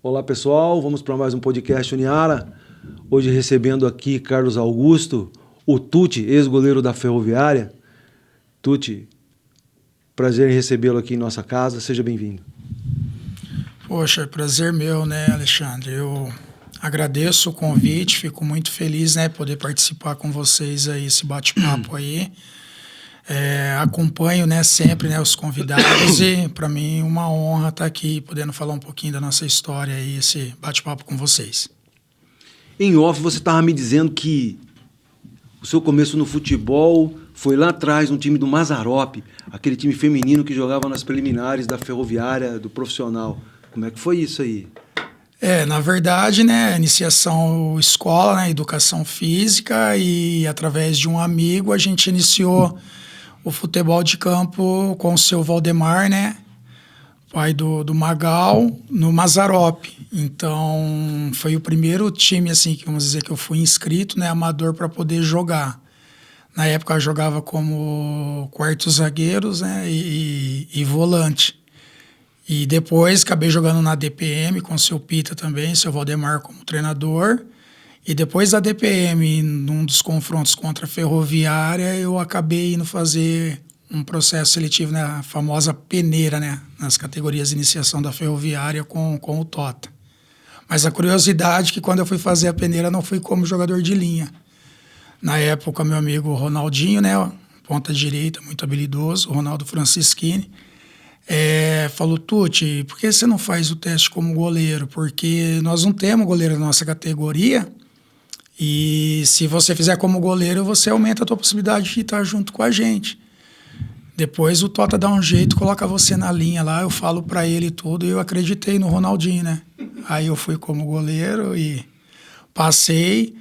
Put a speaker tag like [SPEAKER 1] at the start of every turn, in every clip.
[SPEAKER 1] Olá pessoal, vamos para mais um podcast Uniara. Hoje recebendo aqui Carlos Augusto, o Tuti, ex-goleiro da Ferroviária. Tuti, prazer em recebê-lo aqui em nossa casa, seja bem-vindo.
[SPEAKER 2] Poxa, é prazer meu, né, Alexandre? Eu agradeço o convite, fico muito feliz, né, poder participar com vocês aí, esse bate-papo aí. Acompanho, né, sempre, né, os convidados e para mim uma honra estar aqui podendo falar um pouquinho da nossa história e esse bate-papo com vocês.
[SPEAKER 1] Em off, você estava me dizendo que o seu começo no futebol foi lá atrás, no time do Mazzaropi, aquele time feminino que jogava nas preliminares da Ferroviária, do profissional. Como é que foi isso aí?
[SPEAKER 2] Na verdade, né, iniciação escola, né, educação física e através de um amigo a gente iniciou o futebol de campo com o seu Valdemar, né, pai do Magal, no Mazzaropi. Então, foi o primeiro time, assim, que vamos dizer que eu fui inscrito, né, amador para poder jogar. Na época eu jogava como quarto zagueiros, né, e volante. E depois acabei jogando na DPM com o seu Pita também, seu Valdemar como treinador. E depois da DPM, num dos confrontos contra a Ferroviária, eu acabei indo fazer um processo seletivo, né, a famosa peneira, né, nas categorias de iniciação da Ferroviária com o Tota. Mas a curiosidade é que quando eu fui fazer a peneira não fui como jogador de linha. Na época, meu amigo Ronaldinho, né, ponta direita, muito habilidoso, Ronaldo Francischini, falou, Tuti, por que você não faz o teste como goleiro? Porque nós não temos goleiro na nossa categoria e se você fizer como goleiro, você aumenta a tua possibilidade de estar junto com a gente. Depois o Tota dá um jeito, coloca você na linha lá, eu falo pra ele tudo e eu acreditei no Ronaldinho, né? Aí eu fui como goleiro e passei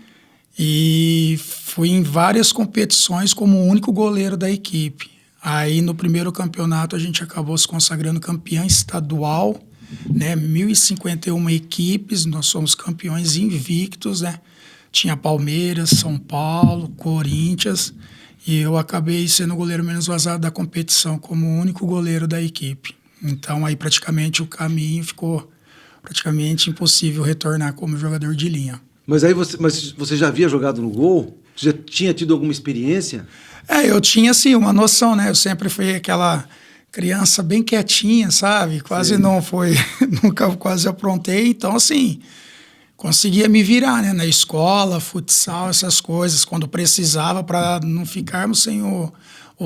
[SPEAKER 2] e fui em várias competições como o único goleiro da equipe. Aí no primeiro campeonato a gente acabou se consagrando campeão estadual, né? 1.051 equipes, nós somos campeões invictos, né? Tinha Palmeiras, São Paulo, Corinthians e eu acabei sendo o goleiro menos vazado da competição como o único goleiro da equipe. Então aí praticamente o caminho ficou praticamente impossível retornar como jogador de linha.
[SPEAKER 1] Mas você já havia jogado no gol? Você já tinha tido alguma experiência?
[SPEAKER 2] Eu tinha, assim, uma noção, né? Eu sempre fui aquela criança bem quietinha, sabe? Quase
[SPEAKER 1] Sim.
[SPEAKER 2] não foi... Nunca quase aprontei. Então, assim, conseguia me virar, né? Na escola, futsal, essas coisas. Quando precisava, para não ficarmos sem o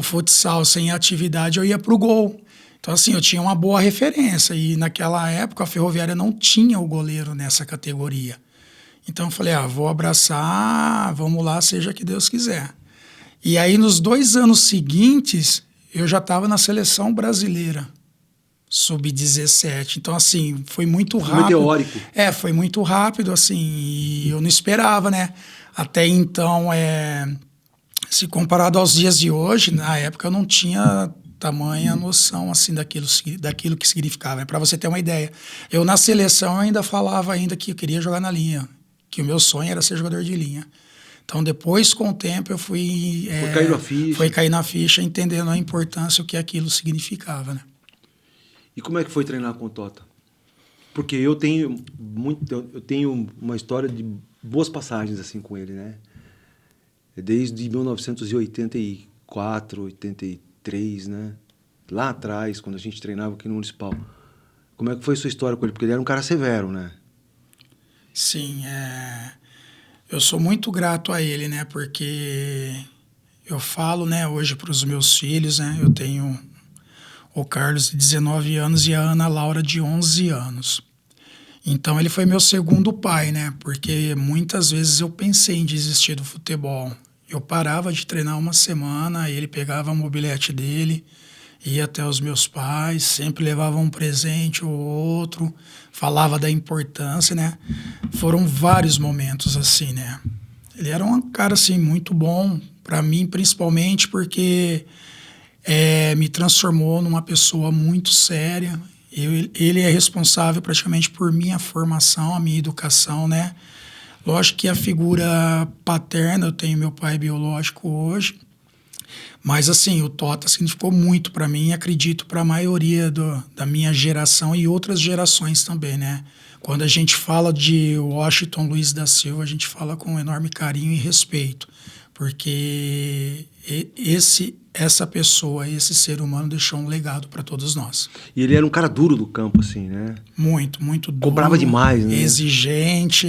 [SPEAKER 2] futsal, sem atividade, eu ia pro gol. Então, assim, eu tinha uma boa referência. E naquela época, a Ferroviária não tinha o goleiro nessa categoria. Então, eu falei, vou abraçar, vamos lá, seja que Deus quiser. E aí, nos 2 anos seguintes, eu já estava na seleção brasileira, sub-17. Então, assim, foi muito rápido.
[SPEAKER 1] Meteórico.
[SPEAKER 2] Foi muito rápido, assim, e eu não esperava, né? Até então, se comparado aos dias de hoje, na época eu não tinha tamanha noção, assim, daquilo que significava. Para você ter uma ideia, eu na seleção eu ainda falava ainda que eu queria jogar na linha, que o meu sonho era ser jogador de linha. Então, depois, com o tempo, eu fui...
[SPEAKER 1] Foi cair na ficha.
[SPEAKER 2] Foi cair na ficha, entendendo a importância, o que aquilo significava, né?
[SPEAKER 1] E como é que foi treinar com o Tota? Porque eu tenho uma história de boas passagens assim com ele, né? Desde 1984, 83, né? Lá atrás, quando a gente treinava aqui no Municipal. Como é que foi a sua história com ele? Porque ele era um cara severo, né?
[SPEAKER 2] Sim, eu sou muito grato a ele, né? Porque eu falo, né, hoje para os meus filhos, né? Eu tenho o Carlos de 19 anos e a Ana Laura de 11 anos. Então ele foi meu segundo pai, né? Porque muitas vezes eu pensei em desistir do futebol. Eu parava de treinar uma semana, ele pegava a mobilete dele, ia até os meus pais, sempre levava um presente ou outro, falava da importância, né? Foram vários momentos assim, né? Ele era um cara, assim, muito bom, para mim, principalmente porque me transformou numa pessoa muito séria. Ele é responsável praticamente por minha formação, a minha educação, né? Lógico que a figura paterna, eu tenho meu pai biológico hoje, Mas, assim, o Tota significou muito para mim, acredito, para a maioria da minha geração e outras gerações também, né? Quando a gente fala de Washington Luiz da Silva, a gente fala com enorme carinho e respeito, porque essa pessoa, esse ser humano deixou um legado para todos nós.
[SPEAKER 1] E ele era um cara duro do campo, assim, né?
[SPEAKER 2] Muito, muito duro.
[SPEAKER 1] Cobrava demais, né?
[SPEAKER 2] Exigente,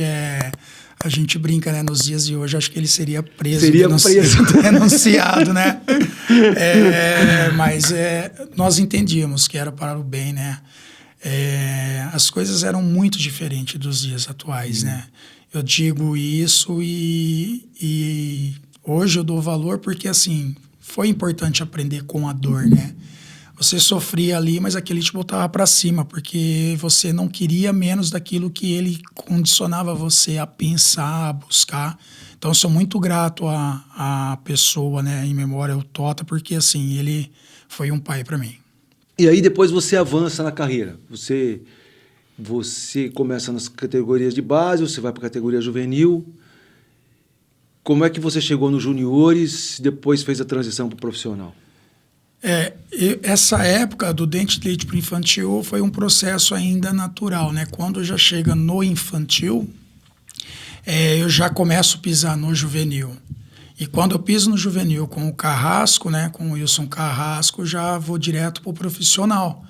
[SPEAKER 2] a gente brinca, né? Nos dias de hoje, acho que ele seria preso. Denunciado, né? Mas nós entendíamos que era para o bem, né? As coisas eram muito diferentes dos dias atuais, né? Eu digo isso e hoje eu dou valor porque, assim, foi importante aprender com a dor, né? Você sofria ali, mas aquele te botava para cima, porque você não queria menos daquilo que ele condicionava você a pensar, a buscar. Então, eu sou muito grato à pessoa, né, em memória ao Tota, porque, assim, ele foi um pai para mim.
[SPEAKER 1] E aí depois você avança na carreira. Você começa nas categorias de base, você vai para a categoria juvenil. Como é que você chegou nos juniores e depois fez a transição para o profissional?
[SPEAKER 2] Essa época do dente de leite para o infantil foi um processo ainda natural, né? Quando já chega no infantil, eu já começo a pisar no juvenil. E quando eu piso no juvenil com o Carrasco, né, com o Wilson Carrasco, já vou direto para o profissional.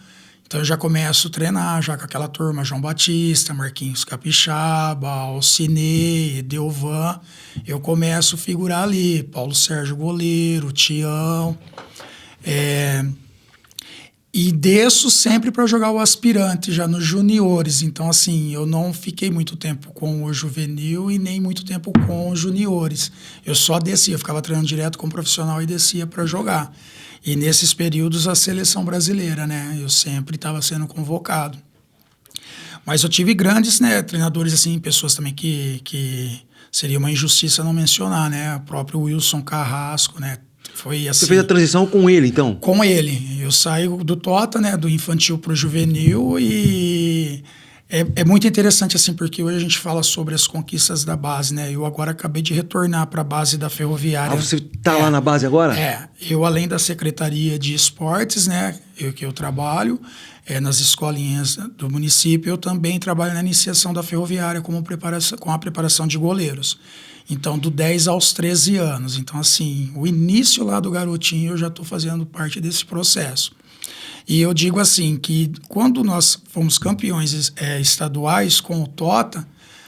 [SPEAKER 2] Então eu já começo a treinar já com aquela turma, João Batista, Marquinhos Capixaba, Alcinei, Edelvan. Eu começo a figurar ali, Paulo Sérgio goleiro, Tião. E desço sempre para jogar o aspirante, já nos juniores. Então, assim, eu não fiquei muito tempo com o juvenil e nem muito tempo com os juniores. Eu só descia, eu ficava treinando direto com o profissional e descia para jogar. E nesses períodos, a seleção brasileira, né? Eu sempre estava sendo convocado. Mas eu tive grandes, né, treinadores, assim, pessoas também que seria uma injustiça não mencionar, né? O próprio Wilson Carrasco, né? Foi assim,
[SPEAKER 1] você fez a transição com ele, então?
[SPEAKER 2] Com ele. Eu saio do Tota, né, do infantil para o juvenil e é muito interessante, assim, porque hoje a gente fala sobre as conquistas da base, né? Eu agora acabei de retornar para a base da Ferroviária.
[SPEAKER 1] Ah, você está lá na base agora?
[SPEAKER 2] Eu além da Secretaria de Esportes, né, que eu trabalho, nas escolinhas do município, eu também trabalho na iniciação da Ferroviária com a preparação de goleiros. Então, do 10 aos 13 anos. Então, assim, o início lá do garotinho eu já estou fazendo parte desse processo. E eu digo assim, que quando nós fomos campeões estaduais com o Tota,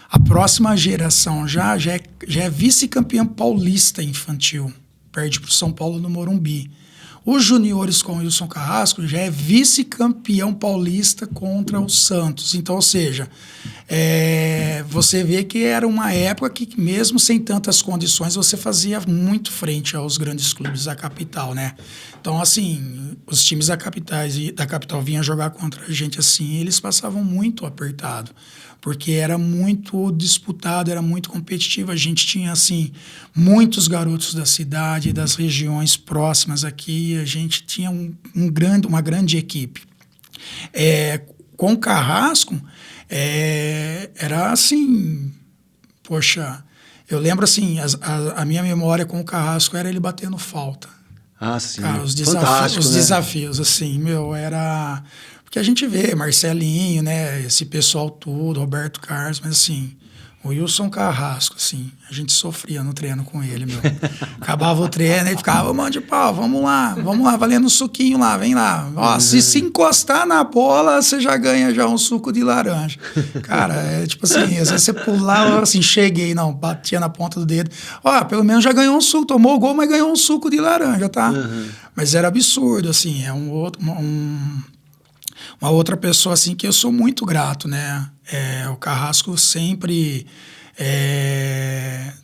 [SPEAKER 2] a próxima geração já é vice-campeã paulista infantil. Perde para o São Paulo no Morumbi. Os juniores com o Wilson Carrasco já é vice-campeão paulista contra o Santos. Então, ou seja, você vê que era uma época que, mesmo sem tantas condições, você fazia muito frente aos grandes clubes da capital, né? Então, assim, os times da capital vinham jogar contra a gente assim, e eles passavam muito apertado, porque era muito disputado, era muito competitivo. A gente tinha, assim, muitos garotos da cidade, das regiões próximas aqui, e a gente tinha uma grande equipe. Com o Carrasco, era assim, poxa, eu lembro assim, a minha memória com o Carrasco era ele batendo falta.
[SPEAKER 1] Ah, sim.
[SPEAKER 2] Cara, os
[SPEAKER 1] fantástico,
[SPEAKER 2] desafios, assim, era... Porque a gente vê Marcelinho, né, esse pessoal todo, Roberto Carlos, mas assim, o Wilson Carrasco, assim, a gente sofria no treino com ele, meu. Acabava o treino e ficava, mão de pau, vamos lá, valendo um suquinho lá, vem lá. Ó, se encostar na bola, você já ganha já um suco de laranja. Cara, tipo assim, às vezes você pulava, assim, cheguei, não, batia na ponta do dedo. Ó, pelo menos já ganhou um suco, tomou o gol, mas ganhou um suco de laranja, tá? Mas era absurdo, assim, uma outra pessoa, assim, que eu sou muito grato, né? O Carrasco sempre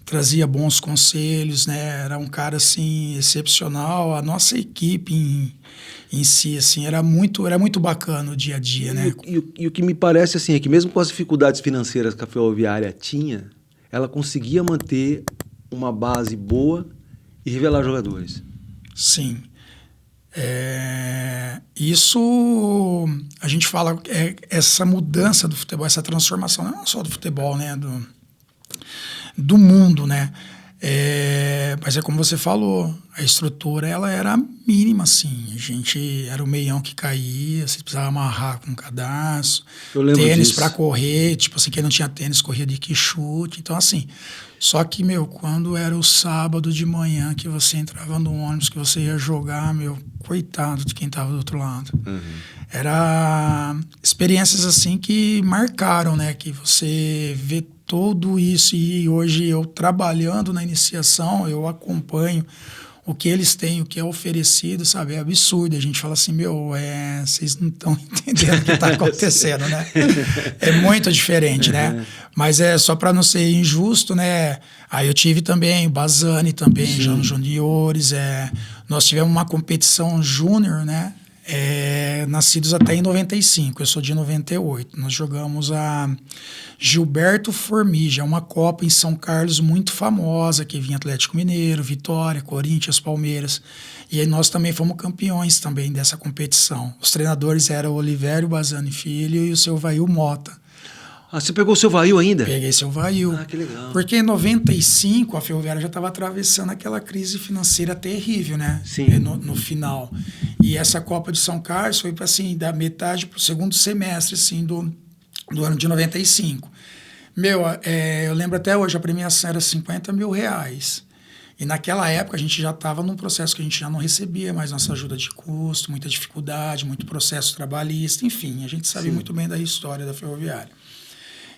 [SPEAKER 2] trazia bons conselhos, né? Era um cara, assim, excepcional. A nossa equipe em si, assim, era muito bacana o dia a dia, né?
[SPEAKER 1] E o que me parece, assim, é que mesmo com as dificuldades financeiras que a Ferroviária tinha, ela conseguia manter uma base boa e revelar jogadores.
[SPEAKER 2] Sim. Isso a gente fala essa mudança do futebol, essa transformação não só do futebol, né, do mundo, né, Mas é como você falou, a estrutura ela era mínima, assim. A gente era o meião que caía, você precisava amarrar com um cadastro,
[SPEAKER 1] Eu lembro
[SPEAKER 2] tênis
[SPEAKER 1] disso.
[SPEAKER 2] para correr, tipo assim, quem não tinha tênis corria de que chute. Então, assim, só que, meu, quando era o sábado de manhã que você entrava no ônibus, que você ia jogar, meu, coitado de quem tava do outro lado. Era experiências assim que marcaram, né? Que você vê tudo isso e hoje eu trabalhando na iniciação, eu acompanho o que eles têm, o que é oferecido, sabe? É absurdo. A gente fala assim, meu, vocês não estão entendendo o que está acontecendo, né? É muito diferente, né? Mas é só para não ser injusto, né? Aí eu tive também o Bazani também, já nos juniores. Nós tivemos uma competição júnior, né? Nascidos até em 95, eu sou de 98. Nós jogamos a Gilberto Formija, uma Copa em São Carlos muito famosa, que vinha Atlético Mineiro, Vitória, Corinthians, Palmeiras. E aí nós também fomos campeões também dessa competição. Os treinadores eram o Olivério Bazani Filho e o seu Vail Mota.
[SPEAKER 1] Ah, você pegou o seu Vail ainda?
[SPEAKER 2] Peguei seu Vail.
[SPEAKER 1] Ah, que legal.
[SPEAKER 2] Porque em 95 a Ferroviária já estava atravessando aquela crise financeira terrível, né?
[SPEAKER 1] Sim.
[SPEAKER 2] No final. E essa Copa de São Carlos foi assim, da metade para o segundo semestre assim, do ano de 95. Meu, eu lembro até hoje, a premiação era R$50 mil. E naquela época a gente já estava num processo que a gente já não recebia mais nossa ajuda de custo, muita dificuldade, muito processo trabalhista, enfim, a gente sabe muito bem da história da Ferroviária.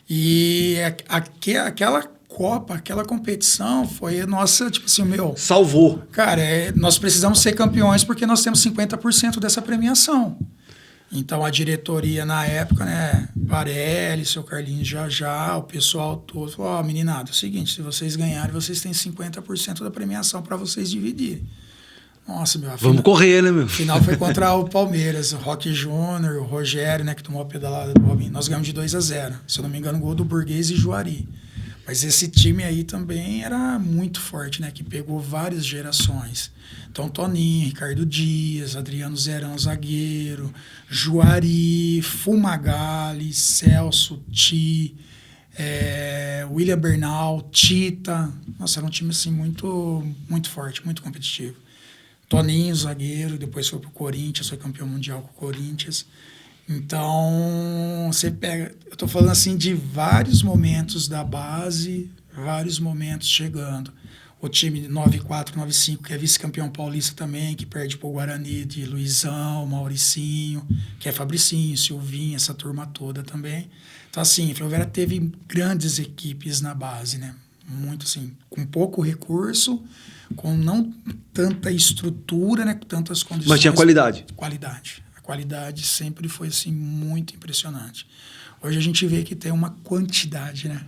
[SPEAKER 2] E aquela Copa, aquela competição foi a nossa, tipo assim, meu...
[SPEAKER 1] Salvou.
[SPEAKER 2] Cara, nós precisamos ser campeões porque nós temos 50% dessa premiação. Então, a diretoria na época, né, Parelli, seu Carlinhos Já, o pessoal todo, falou, meninada, é o seguinte, se vocês ganharem, vocês têm 50% da premiação para vocês dividirem. Nossa, meu...
[SPEAKER 1] Vamos correr, né, meu?
[SPEAKER 2] O final foi contra o Palmeiras, o Roque Júnior, o Rogério, né, que tomou a pedalada do Robinho. Nós ganhamos de 2-0. Se eu não me engano, gol do Burguês e Juari. Mas esse time aí também era muito forte, né, que pegou várias gerações. Então, Toninho, Ricardo Dias, Adriano Zerão, zagueiro, Juari, Fumagalli, Celso, William Bernal, Tita. Nossa, era um time assim muito, muito forte, muito competitivo. Toninho, zagueiro, depois foi pro Corinthians, foi campeão mundial com o Corinthians. Então, você pega... Eu tô falando assim de vários momentos da base, vários momentos chegando. O time 94, 95, que é vice-campeão paulista também, que perde pro Guarani de Luizão, Mauricinho, que é Fabricinho, Silvinho, essa turma toda também. Então, assim, a Ferroviária teve grandes equipes na base, né? Muito assim, com pouco recurso, com não tanta estrutura, né, com tantas condições.
[SPEAKER 1] Mas tinha qualidade.
[SPEAKER 2] Qualidade. A qualidade sempre foi assim muito impressionante. Hoje a gente vê que tem uma quantidade, né?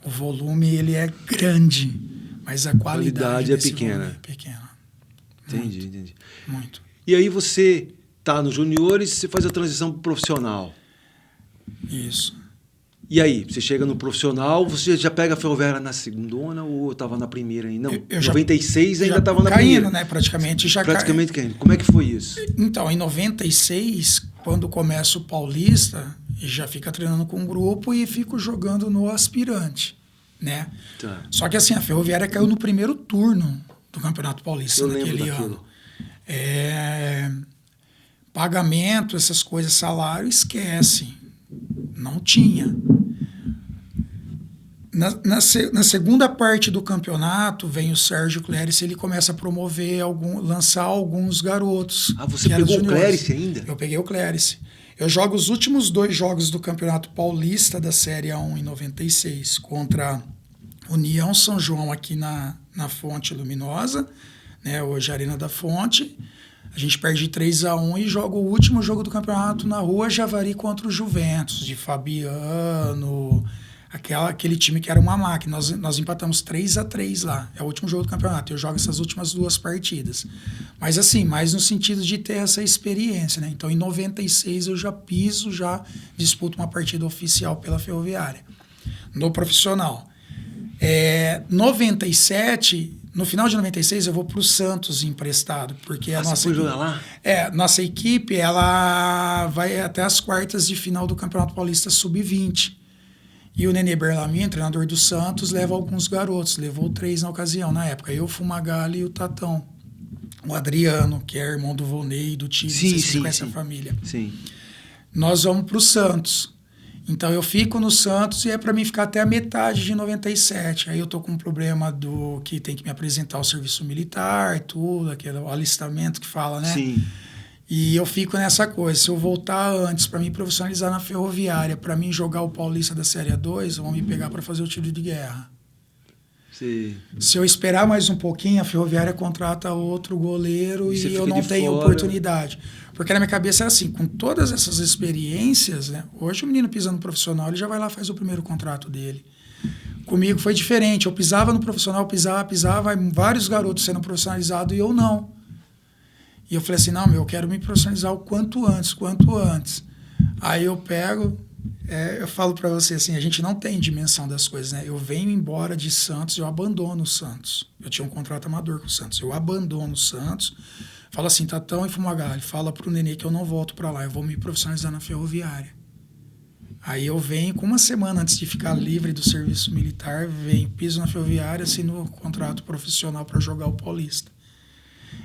[SPEAKER 2] O volume ele é grande, mas a qualidade
[SPEAKER 1] é pequena.
[SPEAKER 2] É pequena.
[SPEAKER 1] Entendi.
[SPEAKER 2] Muito.
[SPEAKER 1] E aí você tá nos juniores, você faz a transição pro profissional.
[SPEAKER 2] Isso.
[SPEAKER 1] E aí, você chega no profissional, você já pega a Ferroviária na segundona ou estava na primeira ainda? Não,
[SPEAKER 2] eu
[SPEAKER 1] 96 ainda
[SPEAKER 2] já
[SPEAKER 1] estava na
[SPEAKER 2] caindo,
[SPEAKER 1] primeira.
[SPEAKER 2] né? Praticamente já
[SPEAKER 1] Praticamente caindo. Como é que foi isso?
[SPEAKER 2] Então, em 96, quando começa o Paulista, já fica treinando com um grupo e fico jogando no aspirante, né?
[SPEAKER 1] Tá.
[SPEAKER 2] Só que assim, a Ferroviária caiu no primeiro turno do Campeonato Paulista
[SPEAKER 1] Eu
[SPEAKER 2] naquele
[SPEAKER 1] lembro daquilo.
[SPEAKER 2] ano. Pagamento, essas coisas, salário, esquece. Não tinha. Na segunda parte do campeonato, vem o Sérgio Clérice, ele começa a promover, lançar alguns garotos.
[SPEAKER 1] Ah, você pegou o Clérice ainda?
[SPEAKER 2] Eu peguei o Clérice. Eu jogo os últimos 2 jogos do Campeonato Paulista da Série A1 em 96, contra União São João aqui na Fonte Luminosa, né, hoje Arena da Fonte. A gente perde 3-1 e joga o último jogo do campeonato na Rua Javari contra o Juventus, de Fabiano, aquele time que era uma máquina. Nós empatamos 3-3 lá. É o último jogo do campeonato. Eu jogo essas últimas 2 partidas. Mas assim, mais no sentido de ter essa experiência, né? Então, em 96, eu já disputo uma partida oficial pela Ferroviária, no profissional. 97... No final de 96, eu vou para o Santos emprestado, porque a nossa
[SPEAKER 1] foi jogar lá?
[SPEAKER 2] Nossa equipe, ela vai até as quartas de final do Campeonato Paulista Sub-20. E o Nenê Berlamin, treinador do Santos, leva alguns garotos. Levou 3 na ocasião, na época. Eu, o Fumagalli e o Tatão. O Adriano, que é irmão do Volney e do Tio. Não sei se você conhece a família.
[SPEAKER 1] Sim.
[SPEAKER 2] Nós vamos para o Santos. Então eu fico no Santos e é para mim ficar até a metade de 97. Aí eu tô com um problema do que tem que me apresentar ao serviço militar, tudo, aquele alistamento que fala, né?
[SPEAKER 1] Sim.
[SPEAKER 2] E eu fico nessa coisa. Se eu voltar antes para me profissionalizar na Ferroviária, para mim jogar o Paulista da Série 2, vão me pegar para fazer o tiro de guerra.
[SPEAKER 1] Sim.
[SPEAKER 2] Se eu esperar mais um pouquinho, a Ferroviária contrata outro goleiro e eu não tenho
[SPEAKER 1] fora.
[SPEAKER 2] oportunidade. Porque na minha cabeça era assim, com todas essas experiências, né? Hoje o menino pisando no profissional, ele já vai lá e faz o primeiro contrato dele. Comigo foi diferente. Eu pisava no profissional, pisava, vários garotos sendo profissionalizados e eu não. E eu falei assim, não, eu quero me profissionalizar o quanto antes. Aí eu pego, eu falo para você assim, a gente não tem dimensão das coisas, né? Eu venho embora de Santos, eu abandono o Santos. Eu tinha um contrato amador com o Santos. Eu abandono o Santos, falo assim, Tatão e Fumagalli, fala pro Nenê que eu não volto para lá, eu vou me profissionalizar na Ferroviária. Aí eu venho, com uma semana antes de ficar livre do serviço militar, piso na Ferroviária, assino o contrato profissional para jogar o Paulista.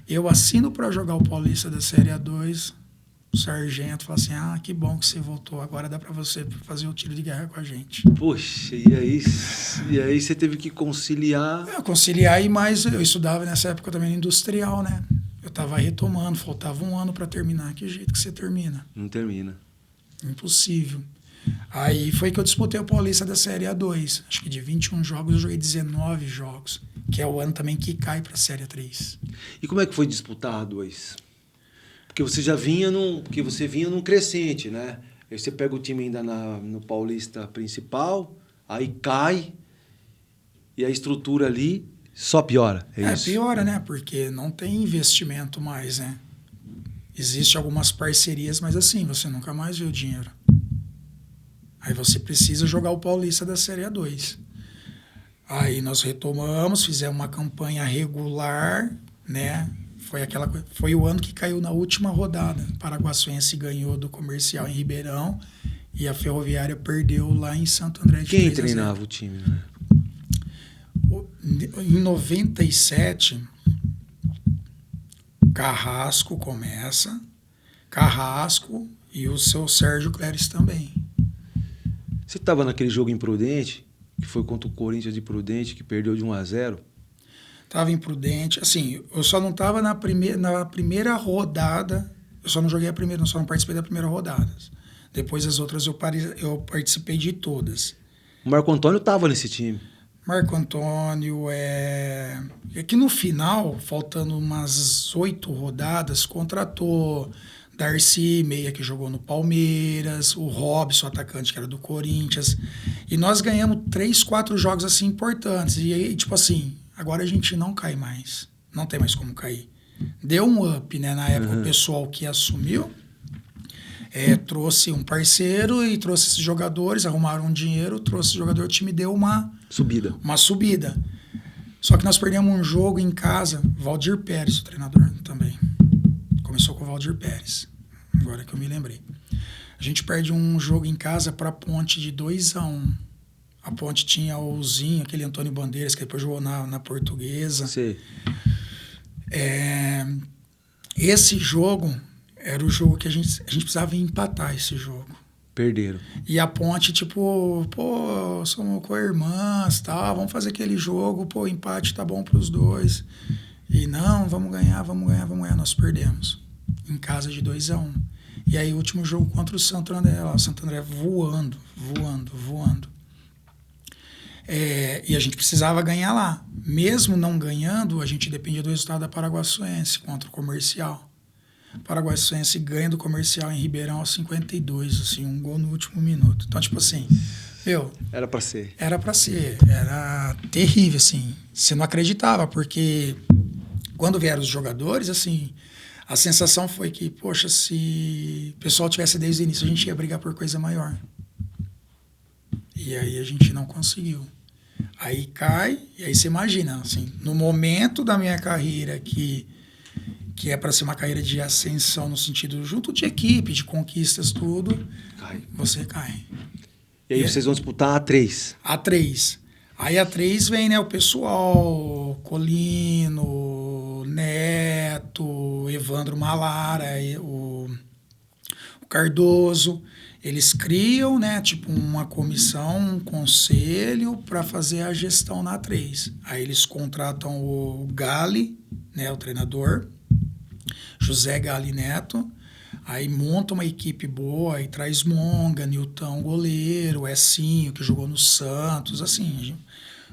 [SPEAKER 2] Eu assino para jogar o Paulista da Série A2, o sargento fala assim, que bom que você voltou, agora dá para você fazer o tiro de guerra com a gente.
[SPEAKER 1] Poxa, e aí você teve que conciliar?
[SPEAKER 2] Conciliar, e mais, eu estudava nessa época também industrial, né? Eu estava retomando, faltava 1 ano para terminar. Que jeito que você termina?
[SPEAKER 1] Não termina.
[SPEAKER 2] Impossível. Aí foi que eu disputei o Paulista da Série A2. Acho que de 21 jogos eu joguei 19 jogos, que é o ano também que cai para a Série A3.
[SPEAKER 1] E como é que foi disputar A2? Porque você já vinha num crescente, né? Aí você pega o time ainda no Paulista principal, aí cai, e a estrutura ali só piora. É isso?
[SPEAKER 2] Piora, né? Porque não tem investimento mais, né? Existem algumas parcerias, mas assim, você nunca mais vê o dinheiro. Aí você precisa jogar o Paulista da Série A2. Aí nós retomamos, fizemos uma campanha regular, né? Foi o ano que caiu na última rodada. O Paraguaçuense ganhou do Comercial em Ribeirão e a Ferroviária perdeu lá em Santo André de
[SPEAKER 1] Quem treinava o time, né?
[SPEAKER 2] Em 97, Carrasco começa, Carrasco e o seu Sérgio Cléris também.
[SPEAKER 1] Você estava naquele jogo em Prudente, que foi contra o Corinthians de Prudente, que perdeu de 1-0?
[SPEAKER 2] Estava em Prudente. Assim, eu só não estava na primeira rodada, eu só não joguei a primeira, só não participei da primeira rodada. Depois as outras eu participei de todas.
[SPEAKER 1] O Marco Antônio estava nesse time.
[SPEAKER 2] Marco Antônio é que no final, faltando umas 8 rodadas, contratou Darcy, meia que jogou no Palmeiras, o Robson, atacante que era do Corinthians. E nós ganhamos 3, 4 jogos assim importantes. E aí, tipo assim, agora a gente não cai mais. Não tem mais como cair. Deu um up, né? Na época, o pessoal que assumiu trouxe um parceiro e trouxe esses jogadores, arrumaram um dinheiro, trouxe o jogador, o time deu uma subida. Só que nós perdemos um jogo em casa, Valdir Pérez, o treinador também. Começou com o Valdir Pérez, agora que eu me lembrei. A gente perde um jogo em casa para a Ponte de 2-1. A Ponte tinha o Zinho, aquele Antônio Bandeiras, que depois jogou na Portuguesa.
[SPEAKER 1] Sim.
[SPEAKER 2] Esse jogo era o jogo que a gente precisava empatar esse jogo.
[SPEAKER 1] Perderam.
[SPEAKER 2] E a Ponte, tipo, somos co-irmãs, tá? Vamos fazer aquele jogo, o empate tá bom pros dois. E não, vamos ganhar. Nós perdemos. Em casa de 2-1. E aí o último jogo contra o Santo André, o Santo André voando. E a gente precisava ganhar lá. Mesmo não ganhando, a gente dependia do resultado da Paraguaçuense contra o Comercial. O Paraguaçuense ganha do Comercial em Ribeirão aos 52, assim, um gol no último minuto. Então, tipo assim,
[SPEAKER 1] Era pra ser.
[SPEAKER 2] Era terrível, assim. Você não acreditava, porque quando vieram os jogadores, assim, a sensação foi que, poxa, se o pessoal tivesse desde o início, a gente ia brigar por coisa maior. E aí a gente não conseguiu. Aí cai, e aí você imagina, assim, no momento da minha carreira que é para ser uma carreira de ascensão no sentido junto de equipe, de conquistas, tudo, você cai.
[SPEAKER 1] E aí vocês vão disputar a A3.
[SPEAKER 2] A3. Aí a 3 vem, né, o pessoal, Colino, Neto, Evandro Malara, o Cardoso. Eles criam, né, tipo uma comissão, um conselho para fazer a gestão na A3. Aí eles contratam o Gali, né, o treinador, José Gali Neto. Aí monta uma equipe boa, aí traz Monga, Nilton, goleiro, Essinho, que jogou no Santos, assim,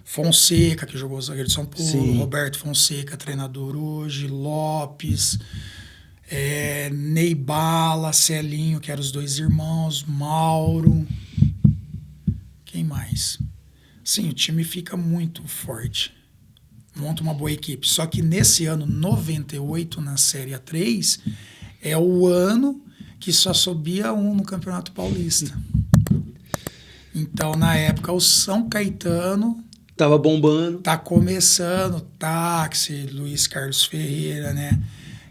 [SPEAKER 2] Fonseca, que jogou zagueiro de São Paulo,
[SPEAKER 1] Sim.
[SPEAKER 2] Roberto Fonseca, treinador hoje, Lopes, Ney Bala, Celinho, que eram os dois irmãos, Mauro. Quem mais? Sim, o time fica muito forte. Monta uma boa equipe. Só que nesse ano, 98, na Série A3, é o ano que só subia um no Campeonato Paulista. Então, na época, o São Caetano
[SPEAKER 1] Tava bombando.
[SPEAKER 2] tá começando, Táxi, Luiz Carlos Ferreira, né?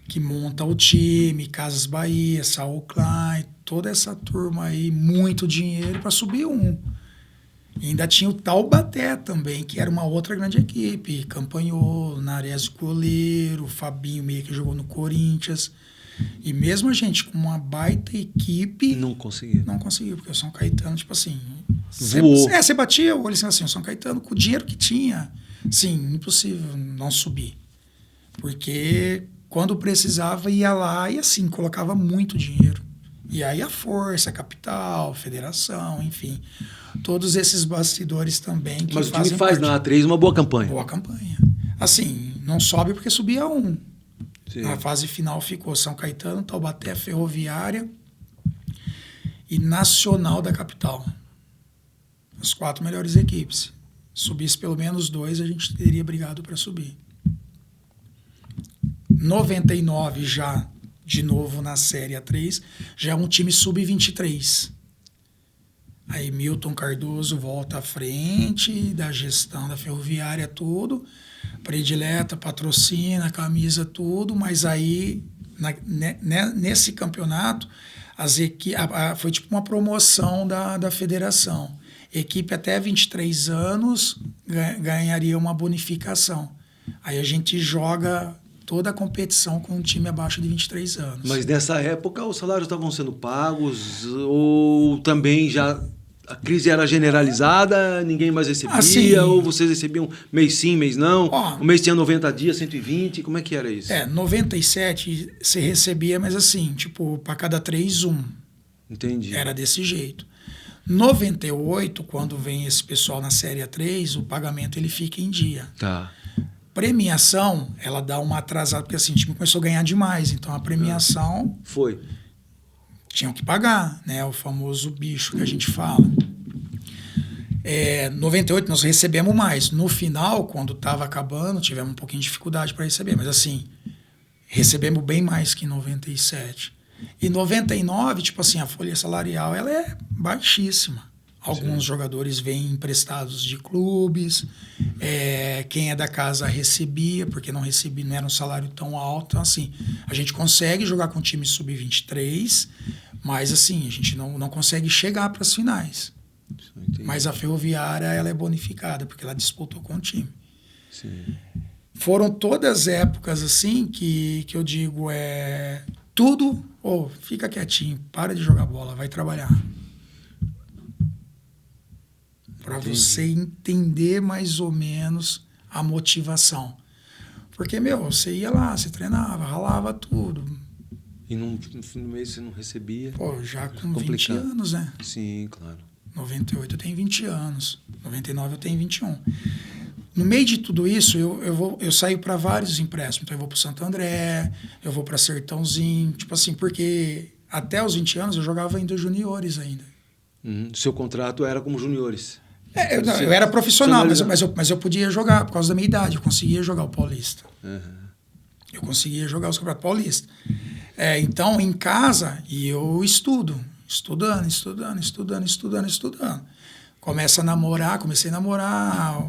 [SPEAKER 2] Que monta o time, Casas Bahia, Saul Klein, toda essa turma aí, muito dinheiro para subir um. E ainda tinha o Taubaté também, que era uma outra grande equipe. Campanholo, Nares goleiro, Fabinho meio que jogou no Corinthians. E mesmo a gente com uma baita equipe...
[SPEAKER 1] Não conseguiu.
[SPEAKER 2] Não conseguiu, porque o São Caetano, tipo assim...
[SPEAKER 1] Voou.
[SPEAKER 2] Você batia o olho assim, o São Caetano, com o dinheiro que tinha, sim, impossível não subir. Porque quando precisava ia lá e assim, colocava muito dinheiro. E aí a força, a capital, a federação, enfim. Todos esses bastidores também que
[SPEAKER 1] Mas o
[SPEAKER 2] fazem
[SPEAKER 1] time faz
[SPEAKER 2] parte.
[SPEAKER 1] na A3 uma boa campanha.
[SPEAKER 2] Boa campanha. Assim, não sobe porque subia um.
[SPEAKER 1] Sim.
[SPEAKER 2] Na fase final ficou São Caetano, Taubaté, Ferroviária e Nacional da capital. As 4 melhores equipes. Subisse pelo menos 2, a gente teria brigado para subir. 99 já, de novo na Série A3, já é um time sub-23. Aí Milton Cardoso volta à frente da gestão da Ferroviária, tudo. Predileta, patrocina, camisa, tudo. Mas aí, nesse campeonato, foi tipo uma promoção da federação. Equipe até 23 anos ganharia uma bonificação. Aí a gente joga toda a competição com um time abaixo de 23 anos.
[SPEAKER 1] Mas nessa época os salários estavam sendo pagos ou também já a crise era generalizada, ninguém mais recebia,
[SPEAKER 2] assim,
[SPEAKER 1] ou vocês recebiam mês sim, mês não?
[SPEAKER 2] Ó,
[SPEAKER 1] o mês tinha 90 dias, 120, como é que era isso?
[SPEAKER 2] 97 você recebia, mas assim, tipo, para cada 3, 1.
[SPEAKER 1] Entendi.
[SPEAKER 2] Era desse jeito. 98, quando vem esse pessoal na Série A3, o pagamento ele fica em dia.
[SPEAKER 1] Tá.
[SPEAKER 2] Premiação, ela dá uma atrasada, porque assim, o time começou a ganhar demais, então a premiação
[SPEAKER 1] Foi.
[SPEAKER 2] tinham que pagar, né? O famoso bicho que a gente fala. 98 nós recebemos mais. No final, quando estava acabando, tivemos um pouquinho de dificuldade para receber, mas assim, recebemos bem mais que em 97. E 99, tipo assim, a folha salarial ela é baixíssima. Alguns jogadores vêm emprestados de clubes, quem é da casa recebia, porque não era um salário tão alto. Então, assim, a gente consegue jogar com o time sub-23, mas assim, a gente não consegue chegar para as finais. Mas a Ferroviária ela é bonificada, porque ela disputou com o time.
[SPEAKER 1] Sim.
[SPEAKER 2] Foram todas épocas assim que eu digo, tudo, fica quietinho, para de jogar bola, vai trabalhar. Para você entender mais ou menos a motivação. Porque, você ia lá, você treinava, ralava tudo.
[SPEAKER 1] E no mês você não recebia?
[SPEAKER 2] Já com
[SPEAKER 1] complicado.
[SPEAKER 2] 20 anos, né?
[SPEAKER 1] Sim, claro.
[SPEAKER 2] 98 eu tenho 20 anos, 99 eu tenho 21. No meio de tudo isso, eu saio para vários empréstimos. Então, eu vou para o Santo André, eu vou para Sertãozinho, tipo assim, porque até os 20 anos eu jogava ainda juniores ainda.
[SPEAKER 1] Seu contrato era como juniores?
[SPEAKER 2] Eu era profissional, mas eu podia jogar por causa da minha idade. Eu conseguia jogar o Paulista. Eu conseguia jogar os Campeonatos Paulista. Então, em casa, e eu estudando. Comecei a namorar,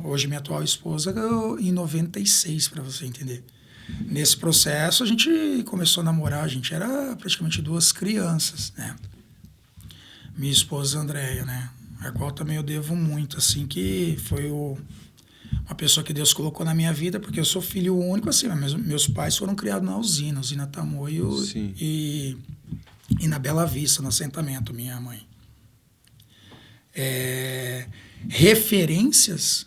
[SPEAKER 2] hoje minha atual esposa, em 96, para você entender. Nesse processo, a gente começou a namorar, a gente era praticamente 2 crianças, né? Minha esposa, Andréia, né? a qual também eu devo muito, assim, que foi uma pessoa que Deus colocou na minha vida, porque eu sou filho único, assim, mas meus pais foram criados na usina Tamoio e na Bela Vista, no assentamento, minha mãe. Referências,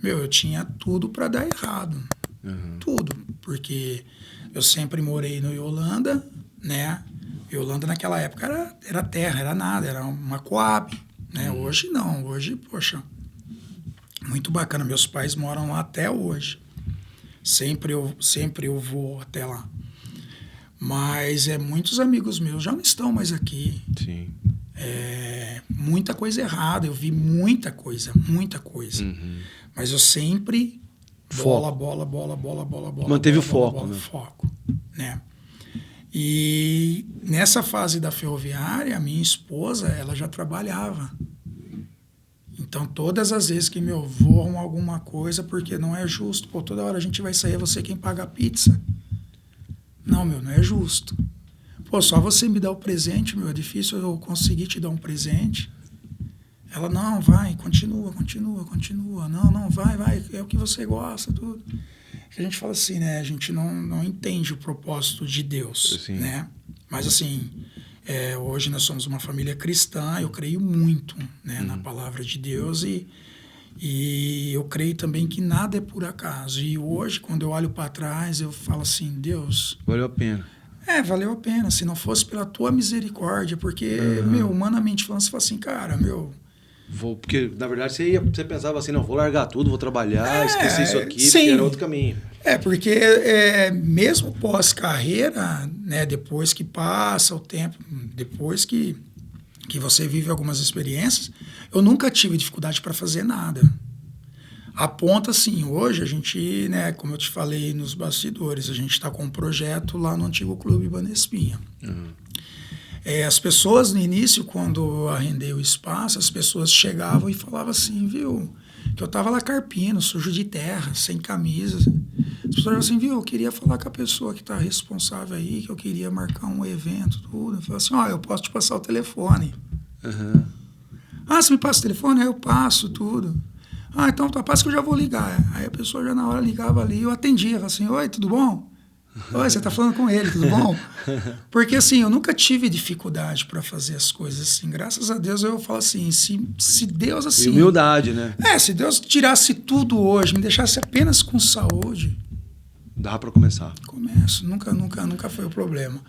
[SPEAKER 2] eu tinha tudo para dar errado. Tudo, porque eu sempre morei no Yolanda, né? Yolanda naquela época era terra, era nada, era uma Coab, né? Hoje não, hoje, poxa, muito bacana. Meus pais moram lá até hoje. Sempre eu vou até lá. Mas muitos amigos meus já não estão mais aqui.
[SPEAKER 1] Sim.
[SPEAKER 2] Muita coisa errada, eu vi muita coisa. Mas eu sempre bola.
[SPEAKER 1] Manteve o foco, né?
[SPEAKER 2] Foco, né? E nessa fase da ferroviária, a minha esposa, ela já trabalhava. Então, todas as vezes que me voam alguma coisa, porque não é justo, pô, toda hora a gente vai sair, é você quem paga a pizza. Não, não é justo. Pô, só você me dá o presente, é difícil eu conseguir te dar um presente. Ela, não, vai, continua. Não, vai, é o que você gosta, tudo. A gente fala assim, né? A gente não entende o propósito de Deus, né? Mas assim, hoje nós somos uma família cristã, eu creio muito, né, na palavra de Deus e eu creio também que nada é por acaso. E hoje, quando eu olho para trás, eu falo assim, Deus...
[SPEAKER 1] Valeu a pena.
[SPEAKER 2] Valeu a pena. Se não fosse pela tua misericórdia, porque, humanamente falando, você fala assim, cara,
[SPEAKER 1] Porque, na verdade, você pensava assim, não, vou largar tudo, vou trabalhar, esquecer isso aqui,
[SPEAKER 2] sim.
[SPEAKER 1] porque era outro caminho.
[SPEAKER 2] Porque mesmo pós-carreira, né, depois que passa o tempo, depois que você vive algumas experiências, eu nunca tive dificuldade para fazer nada. A ponto, assim, hoje a gente, né, como eu te falei nos bastidores, a gente está com um projeto lá no antigo Clube Banespinha. As pessoas, no início, quando eu arrendei o espaço, as pessoas chegavam e falavam assim, viu, que eu estava lá carpindo, sujo de terra, sem camisa. As pessoas falavam assim, viu, eu queria falar com a pessoa que está responsável aí, que eu queria marcar um evento, tudo. Eu falei assim, eu posso te passar o telefone. Você me passa o telefone? Aí eu passo tudo. Então passa que eu já vou ligar. Aí a pessoa já na hora ligava ali, eu atendia, falava assim, oi, tudo bom? Oi, você está falando com ele, tudo bom? Porque assim, eu nunca tive dificuldade para fazer as coisas assim. Graças a Deus eu falo assim, se Deus assim...
[SPEAKER 1] E humildade, né?
[SPEAKER 2] Se Deus tirasse tudo hoje, me deixasse apenas com saúde...
[SPEAKER 1] Dá para começar.
[SPEAKER 2] Começo, nunca foi o problema.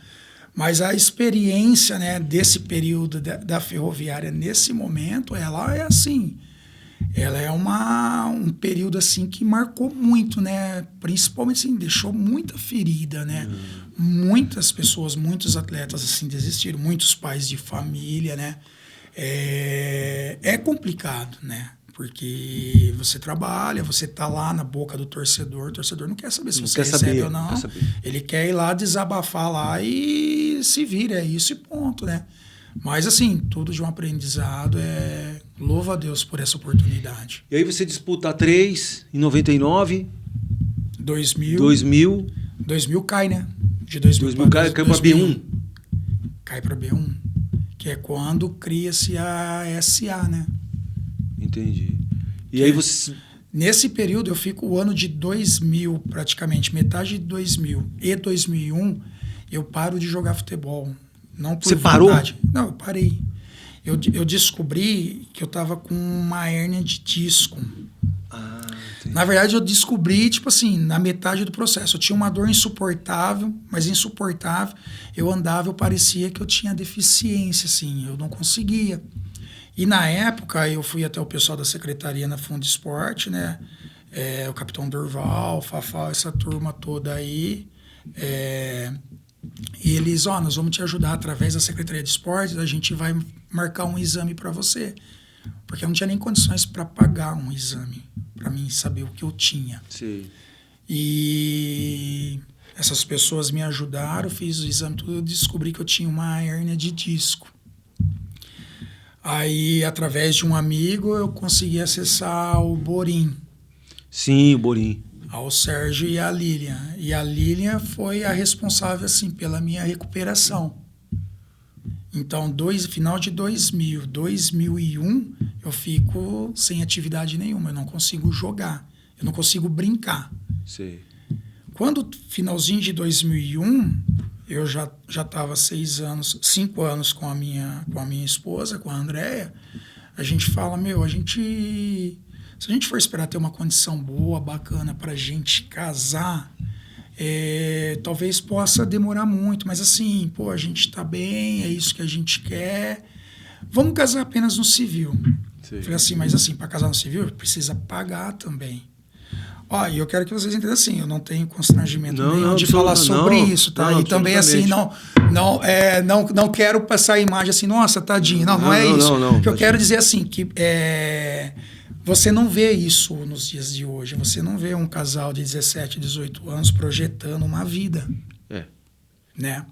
[SPEAKER 2] Mas a experiência, né, desse período da ferroviária, nesse momento, ela é assim... Ela é um período assim que marcou muito, né? Principalmente assim, deixou muita ferida, né? Muitas pessoas, muitos atletas assim desistiram, muitos pais de família, né? É complicado, né? Porque você trabalha, você tá lá na boca do torcedor, o torcedor não quer saber se você recebe ou não. Ele quer ir lá desabafar lá e se vira, é isso e ponto, né? Mas assim, tudo de um aprendizado, louva a Deus por essa oportunidade.
[SPEAKER 1] E aí você disputa 3 em 99.
[SPEAKER 2] 2000 cai, né? De 2000
[SPEAKER 1] cai para B1.
[SPEAKER 2] Cai para B1, que é quando cria-se a SA, né?
[SPEAKER 1] Entendi. E aí você...
[SPEAKER 2] Nesse período eu fico o ano de 2000, praticamente, metade de 2000 e 2001, eu paro de jogar futebol. Não por
[SPEAKER 1] Você
[SPEAKER 2] vontade.
[SPEAKER 1] parou?
[SPEAKER 2] Não, eu parei. Eu descobri que eu estava com uma hérnia de disco. Na verdade, eu descobri, tipo assim, na metade do processo. Eu tinha uma dor insuportável, mas insuportável. Eu andava, eu parecia que eu tinha deficiência, assim. Eu não conseguia. E na época, eu fui até o pessoal da secretaria na Fundo Esporte, né? O Capitão Durval, o Fafá, essa turma toda aí. E eles, nós vamos te ajudar através da Secretaria de Esportes, a gente vai marcar um exame para você. Porque eu não tinha nem condições para pagar um exame, para mim saber o que eu tinha.
[SPEAKER 1] Sim.
[SPEAKER 2] E essas pessoas me ajudaram, fiz o exame tudo, eu descobri que eu tinha uma hérnia de disco. Aí, através de um amigo, eu consegui acessar o Borim.
[SPEAKER 1] Sim, o Borim.
[SPEAKER 2] Ao Sérgio e a Lilian. E a Lilian foi a responsável, assim, pela minha recuperação. Então, final de 2000, 2001, eu fico sem atividade nenhuma. Eu não consigo jogar, eu não consigo brincar.
[SPEAKER 1] Sei.
[SPEAKER 2] Quando, finalzinho de 2001, eu já estava 5 anos com a minha esposa, com a Andréia, a gente fala, se a gente for esperar ter uma condição boa, bacana para a gente casar, talvez possa demorar muito, mas assim, a gente está bem, é isso que a gente quer, vamos casar apenas no civil.
[SPEAKER 1] Sim.
[SPEAKER 2] Falei assim, mas assim, para casar no civil, precisa pagar também. E eu quero que vocês entendam assim, eu não tenho constrangimento nenhum de falar sobre isso, tá? E também assim, não quero passar a imagem assim, nossa, tadinho. Não é isso.
[SPEAKER 1] Não,
[SPEAKER 2] eu quero dizer assim, que você não vê isso nos dias de hoje. Você não vê um casal de 17, 18 anos projetando uma vida. Né?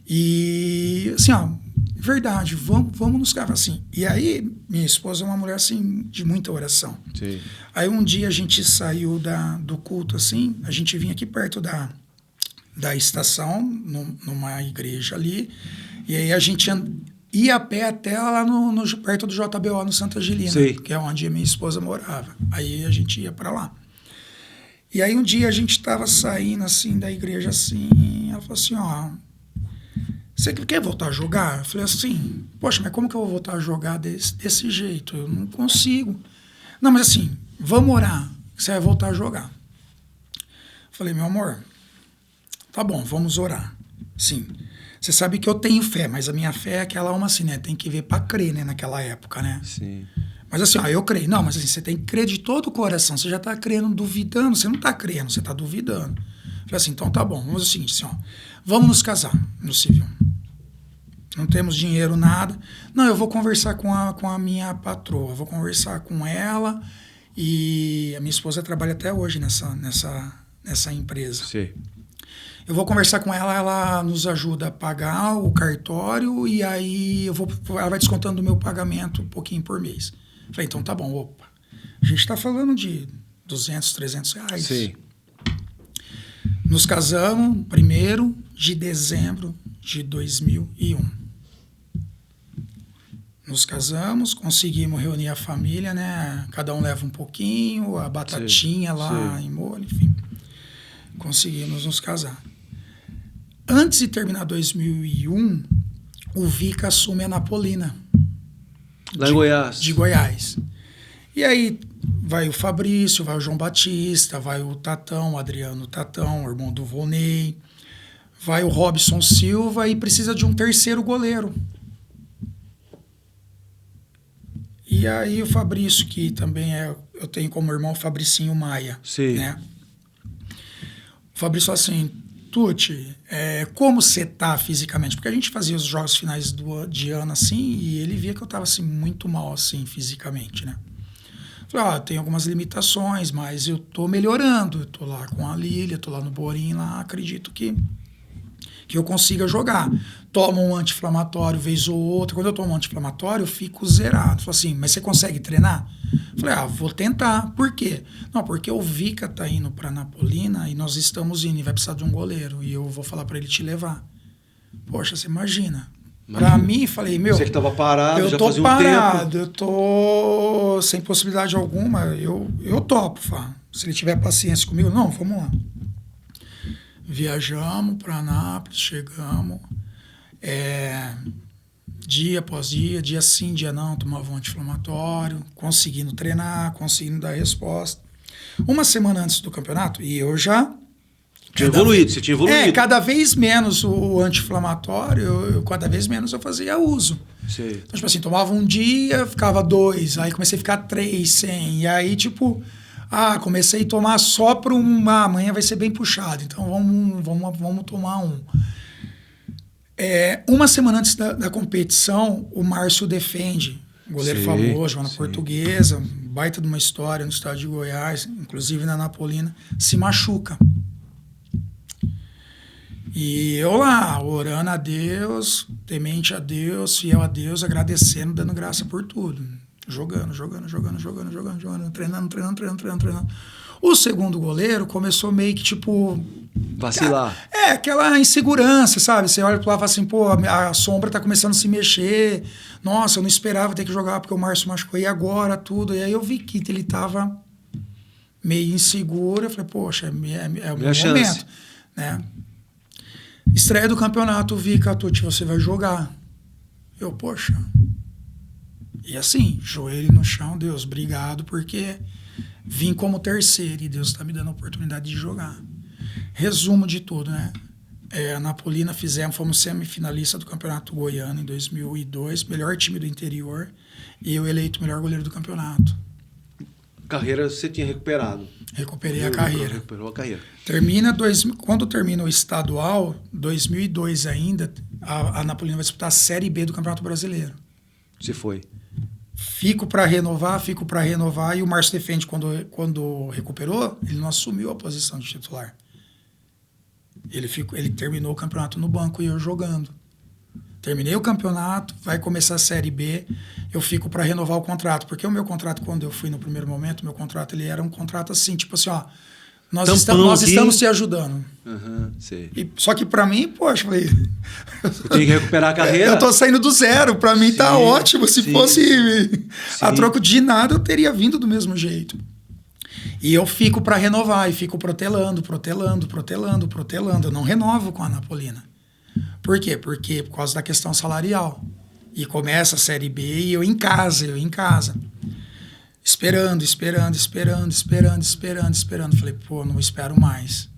[SPEAKER 2] E assim, verdade, vamos nos casar assim. E aí, minha esposa é uma mulher assim, de muita oração.
[SPEAKER 1] Sim.
[SPEAKER 2] Aí um dia a gente saiu do culto assim, a gente vinha aqui perto da estação, numa igreja ali, e aí a gente ia a pé até lá perto do JBO, no Santa Angelina,
[SPEAKER 1] Sim.
[SPEAKER 2] que é onde a minha esposa morava. Aí a gente ia para lá. E aí um dia a gente estava saindo assim da igreja assim, ela falou assim, você quer voltar a jogar? Eu falei assim, poxa, mas como que eu vou voltar a jogar desse jeito? Eu não consigo. Não, mas assim, vamos orar, que você vai voltar a jogar. Eu falei, meu amor, tá bom, vamos orar. Sim, você sabe que eu tenho fé, mas a minha fé é aquela assim, né? Tem que ver para crer, né? Naquela época, né?
[SPEAKER 1] Sim.
[SPEAKER 2] Mas assim, eu creio. Não, mas assim, você tem que crer de todo o coração. Você já tá crendo, duvidando. Você não tá crendo, você tá duvidando. Eu falei assim, então tá bom, vamos fazer o seguinte, assim, vamos nos casar no civil. Não temos dinheiro, nada. Não, eu vou conversar com a minha patroa, vou conversar com ela, e a minha esposa trabalha até hoje nessa empresa.
[SPEAKER 1] Sim.
[SPEAKER 2] Eu vou conversar com ela, ela nos ajuda a pagar o cartório, e aí ela vai descontando o meu pagamento um pouquinho por mês. Falei, então tá bom, opa. A gente está falando de 200, 300 reais.
[SPEAKER 1] Sim.
[SPEAKER 2] Nos casamos 1º de dezembro de 2001. Nos casamos, conseguimos reunir a família, né? Cada um leva um pouquinho, a batatinha lá em molho, enfim. Conseguimos nos casar. Antes de terminar 2001, o Vica assume a Napolina.
[SPEAKER 1] Lá em Goiás.
[SPEAKER 2] De Goiás. E aí vai o Fabrício, vai o João Batista, vai o Tatão, o Adriano Tatão, o irmão do Volney, vai o Robson Silva e precisa de um terceiro goleiro. E aí o Fabrício, que também eu tenho como irmão o Fabricinho Maia.
[SPEAKER 1] Sim.
[SPEAKER 2] Né? O Fabrício falou assim, Tuti, como você tá fisicamente? Porque a gente fazia os jogos finais de ano assim, e ele via que eu tava assim, muito mal assim, fisicamente, né? Falei, tem algumas limitações, mas eu tô melhorando. Eu tô lá com a Lília, tô lá no Borim, lá, acredito que eu consiga jogar. Tomo um anti-inflamatório vez ou outra. Quando eu tomo um anti-inflamatório, eu fico zerado. Falei assim, mas você consegue treinar? Falei, vou tentar. Por quê? Não, porque o Vica tá indo pra Napolina e nós estamos indo e vai precisar de um goleiro. E eu vou falar pra ele te levar. Poxa, você imagina. Pra mim, falei,
[SPEAKER 1] Você que tava parado, já fazia um tempo.
[SPEAKER 2] Eu tô sem possibilidade alguma. Eu topo, Fá. Se ele tiver paciência comigo, não, vamos lá. Viajamos para Anápolis, chegamos, dia após dia sim, dia não, tomava um anti-inflamatório, conseguindo treinar, conseguindo dar resposta. Uma semana antes do campeonato, e eu já...
[SPEAKER 1] Você tinha evoluído.
[SPEAKER 2] Cada vez menos o anti-inflamatório, cada vez menos eu fazia uso.
[SPEAKER 1] Sim.
[SPEAKER 2] Então, tipo assim, tomava um dia, ficava 2, aí comecei a ficar 3 sem, e aí, tipo... comecei a tomar só para amanhã vai ser bem puxado, então vamos tomar um. Uma semana antes da competição, o Márcio Defende, goleiro famoso, jogando na Portuguesa, baita de uma história no estado de Goiás, inclusive na Napolina, se machuca. E eu lá, orando a Deus, temente a Deus, fiel a Deus, agradecendo, dando graça por tudo. Jogando, treinando. O segundo goleiro começou meio que, tipo...
[SPEAKER 1] Vacilar.
[SPEAKER 2] Aquela insegurança, sabe? Você olha pro lado e fala assim, pô, a sombra tá começando a se mexer. Nossa, eu não esperava ter que jogar porque o Márcio machucou. E agora, tudo. E aí eu vi que ele tava meio inseguro. Eu falei, poxa, é o meu momento. Né? Estreia do campeonato, Vika, Tuti, você vai jogar. Eu, poxa... E assim, joelho no chão, Deus, obrigado, porque vim como terceiro e Deus está me dando a oportunidade de jogar. Resumo de tudo, né? A Napolina fomos semifinalista do Campeonato Goiano em 2002, melhor time do interior, e eu eleito o melhor goleiro do campeonato.
[SPEAKER 1] Carreira você tinha recuperado?
[SPEAKER 2] Recuperei a carreira.
[SPEAKER 1] Recuperou a carreira.
[SPEAKER 2] Quando termina o estadual, 2002 ainda, a Napolina vai disputar a Série B do Campeonato Brasileiro.
[SPEAKER 1] Você foi?
[SPEAKER 2] Fico para renovar, e o Márcio Defende, quando recuperou, ele não assumiu a posição de titular. Ele terminou o campeonato no banco e eu jogando. Terminei o campeonato, vai começar a Série B, eu fico para renovar o contrato, porque o meu contrato, quando eu fui no primeiro momento, meu contrato ele era um contrato assim, tipo assim, ó, nós estamos te ajudando.
[SPEAKER 1] Sei.
[SPEAKER 2] Só que para mim, poxa, falei...
[SPEAKER 1] Você tem que recuperar a carreira.
[SPEAKER 2] Eu tô saindo do zero, para mim tá ótimo. Se fosse a troco de nada, eu teria vindo do mesmo jeito. E eu fico para renovar, e fico protelando. Eu não renovo com a Napolina. Por quê? Porque por causa da questão salarial. E começa a Série B e eu em casa. Esperando. Falei, pô, não espero mais.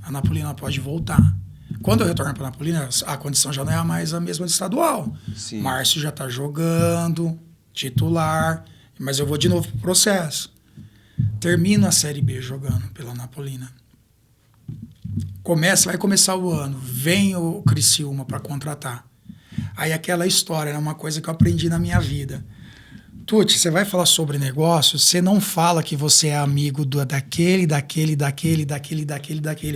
[SPEAKER 2] A Napolina pode voltar. Quando eu retorno para a Napolina, a condição já não é mais a mesma do estadual.
[SPEAKER 1] Sim. Márcio
[SPEAKER 2] já tá jogando, titular, mas eu vou de novo pro processo. Termino a Série B jogando pela Napolina. Vai começar o ano, vem o Criciúma para contratar. Aí aquela história, era uma coisa que eu aprendi na minha vida. Tuti, você vai falar sobre negócio, você não fala que você é amigo daquele,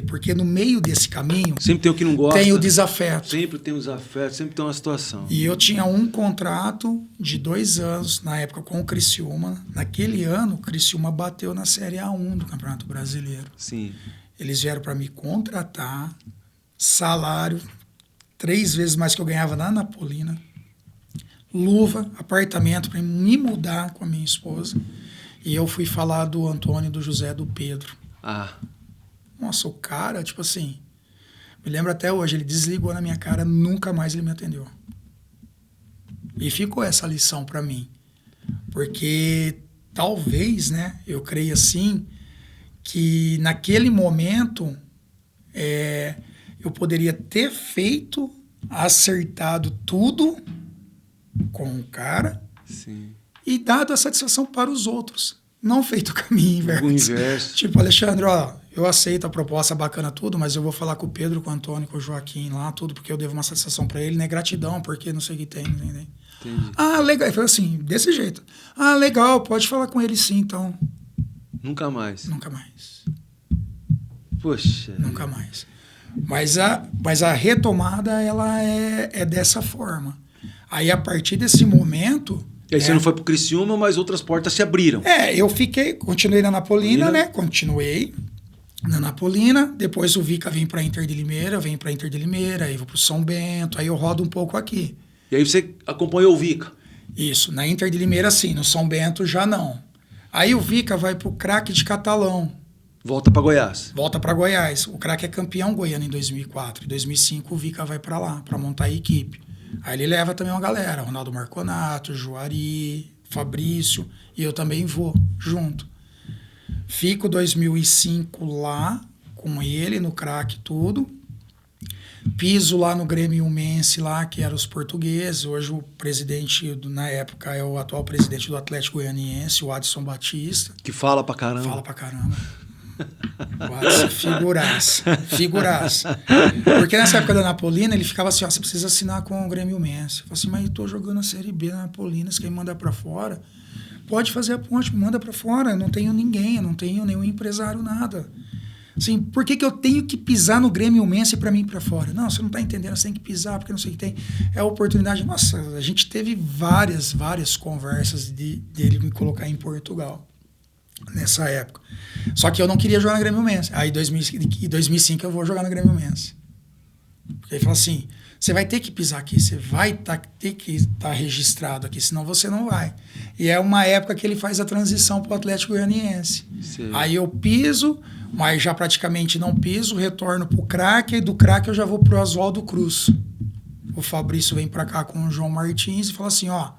[SPEAKER 2] porque no meio desse caminho...
[SPEAKER 1] Sempre tem o que não gosta.
[SPEAKER 2] Tem o desafeto.
[SPEAKER 1] Sempre tem o desafeto, sempre tem uma situação.
[SPEAKER 2] E eu tinha um contrato de 2 anos, na época, com o Criciúma. Naquele ano, o Criciúma bateu na Série A1 do Campeonato Brasileiro.
[SPEAKER 1] Sim.
[SPEAKER 2] Eles vieram para me contratar, salário, 3 vezes mais que eu ganhava na Napolina, luva, apartamento para me mudar com a minha esposa. E eu fui falar do Antônio, do José, do Pedro. Nossa, o cara, tipo assim, me lembro até hoje, ele desligou na minha cara, nunca mais ele me atendeu. E ficou essa lição para mim. Porque talvez, né, eu creio assim, que naquele momento eu poderia ter acertado tudo com o cara.
[SPEAKER 1] Sim.
[SPEAKER 2] E dado a satisfação para os outros. Não feito o caminho inverso.
[SPEAKER 1] O inverso.
[SPEAKER 2] Tipo, Alexandre, ó, eu aceito a proposta bacana, tudo, mas eu vou falar com o Pedro, com o Antônio, com o Joaquim lá, tudo, porque eu devo uma satisfação para ele, né? Gratidão, porque não sei o que tem, entendeu?
[SPEAKER 1] Entendi.
[SPEAKER 2] Legal. Foi assim, desse jeito. Legal, pode falar com ele sim, então.
[SPEAKER 1] Nunca mais. Poxa.
[SPEAKER 2] Nunca mais. Mas a retomada, ela é dessa forma. Aí, a partir desse momento...
[SPEAKER 1] E aí você não foi pro Criciúma, mas outras portas se abriram.
[SPEAKER 2] Eu continuei na Napolina, né? Continuei na Napolina. Depois o Vika vem pra Inter de Limeira, aí vou pro São Bento, aí eu rodo um pouco aqui.
[SPEAKER 1] E aí você acompanhou o Vika?
[SPEAKER 2] Isso, na Inter de Limeira sim, no São Bento já não. Aí o Vika vai pro Craque de Catalão.
[SPEAKER 1] Volta para Goiás.
[SPEAKER 2] O Craque é campeão goiano em 2004. Em 2005 o Vika vai para lá, para montar a equipe. Aí ele leva também uma galera, Ronaldo Marconato, Juari, Fabrício, e eu também vou junto. Fico 2005 lá com ele, no Craque, tudo. Piso lá no Grêmio Iumense, lá, que eram os portugueses. Hoje o presidente, na época, é o atual presidente do Atlético Goianiense, o Adson Batista.
[SPEAKER 1] Que fala pra caramba.
[SPEAKER 2] Figuraça. Porque nessa época da Napolina, ele ficava assim, você precisa assinar com o Grêmio Iumense. Eu falei assim, mas eu tô jogando a Série B na Napolina, você quer me mandar pra fora? Pode fazer a ponte, me manda pra fora. Eu não tenho ninguém, eu não tenho nenhum empresário, nada. Assim, por que eu tenho que pisar no Grêmio-Mense para mim ir para fora? Não, você não está entendendo, você tem que pisar, porque não sei o que tem. É a oportunidade. Nossa, a gente teve várias conversas dele me colocar em Portugal nessa época. Só que eu não queria jogar no Grêmio-Mense. Aí em 2005 eu vou jogar no Grêmio-Mense. Porque ele falou assim, você vai ter que pisar aqui, você vai ter que estar registrado aqui, senão você não vai. E é uma época que ele faz a transição para o Atlético Goianiense. Sim. Aí eu piso, mas já praticamente não piso, retorno para o craque, e do craque eu já vou para o Oswaldo Cruz. O Fabrício vem para cá com o João Martins e fala assim, ó,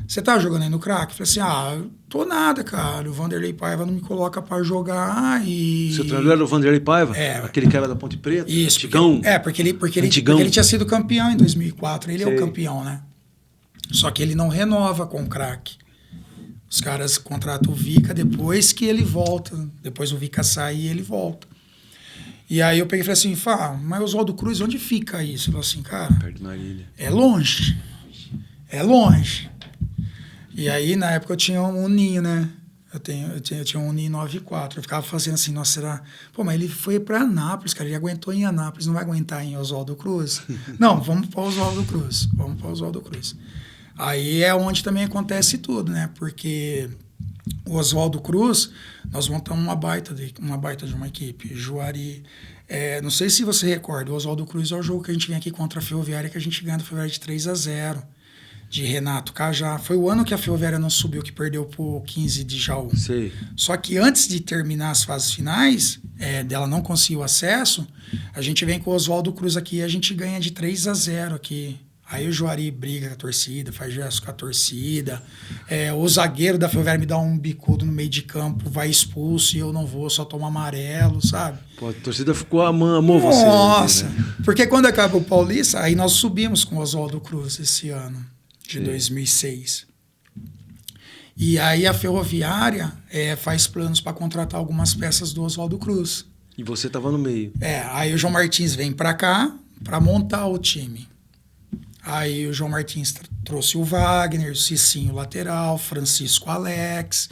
[SPEAKER 2] você tá jogando aí no craque? Eu falei assim, tô nada, cara. O Vanderlei Paiva não me coloca pra jogar e...
[SPEAKER 1] Seu treinador era o Vanderlei Paiva?
[SPEAKER 2] É.
[SPEAKER 1] Aquele cara da Ponte Preta?
[SPEAKER 2] Isso.
[SPEAKER 1] Antigão?
[SPEAKER 2] Porque ele tinha sido campeão em 2004. Ele é o campeão, né? Só que ele não renova com o craque. Os caras contratam o Vica depois que ele volta. Depois o Vica sai e ele volta. E aí eu peguei e falei assim, mas Oswaldo Cruz, onde fica isso? Ele falou assim, cara...
[SPEAKER 1] Perto de Marília.
[SPEAKER 2] É longe. É longe. E aí, na época, eu tinha um Ninho, né? Eu tinha um Ninho 94. Eu ficava fazendo assim, nossa, será... Pô, mas ele foi para Anápolis, cara. Ele aguentou em Anápolis, não vai aguentar em Oswaldo Cruz? Não, vamos para Oswaldo Cruz. Aí é onde também acontece tudo, né? Porque o Oswaldo Cruz, nós montamos uma baita de uma equipe. Juari... não sei se você recorda, o Oswaldo Cruz é o jogo que a gente vem aqui contra a Ferroviária, que a gente ganha da Ferroviária de 3-0. De Renato Cajá. Foi o ano que a Ferroviária não subiu, que perdeu pro 15 de Jaú.
[SPEAKER 1] Sei.
[SPEAKER 2] Só que antes de terminar as fases finais, dela não conseguir o acesso, a gente vem com o Oswaldo Cruz aqui e a gente ganha de 3-0 aqui. Aí o Juari briga com a torcida, faz gesto com a torcida. O zagueiro da Ferroviária me dá um bicudo no meio de campo, vai expulso e eu não vou, só tomo amarelo, sabe?
[SPEAKER 1] Pô, a torcida amou você.
[SPEAKER 2] Nossa!
[SPEAKER 1] Né?
[SPEAKER 2] Porque quando acaba o Paulista, aí nós subimos com o Oswaldo Cruz esse ano. De 2006. E aí a Ferroviária faz planos para contratar algumas peças do Oswaldo Cruz.
[SPEAKER 1] E você estava no meio.
[SPEAKER 2] Aí o João Martins vem para cá para montar o time. Aí o João Martins trouxe o Wagner, o Cicinho lateral, Francisco Alex.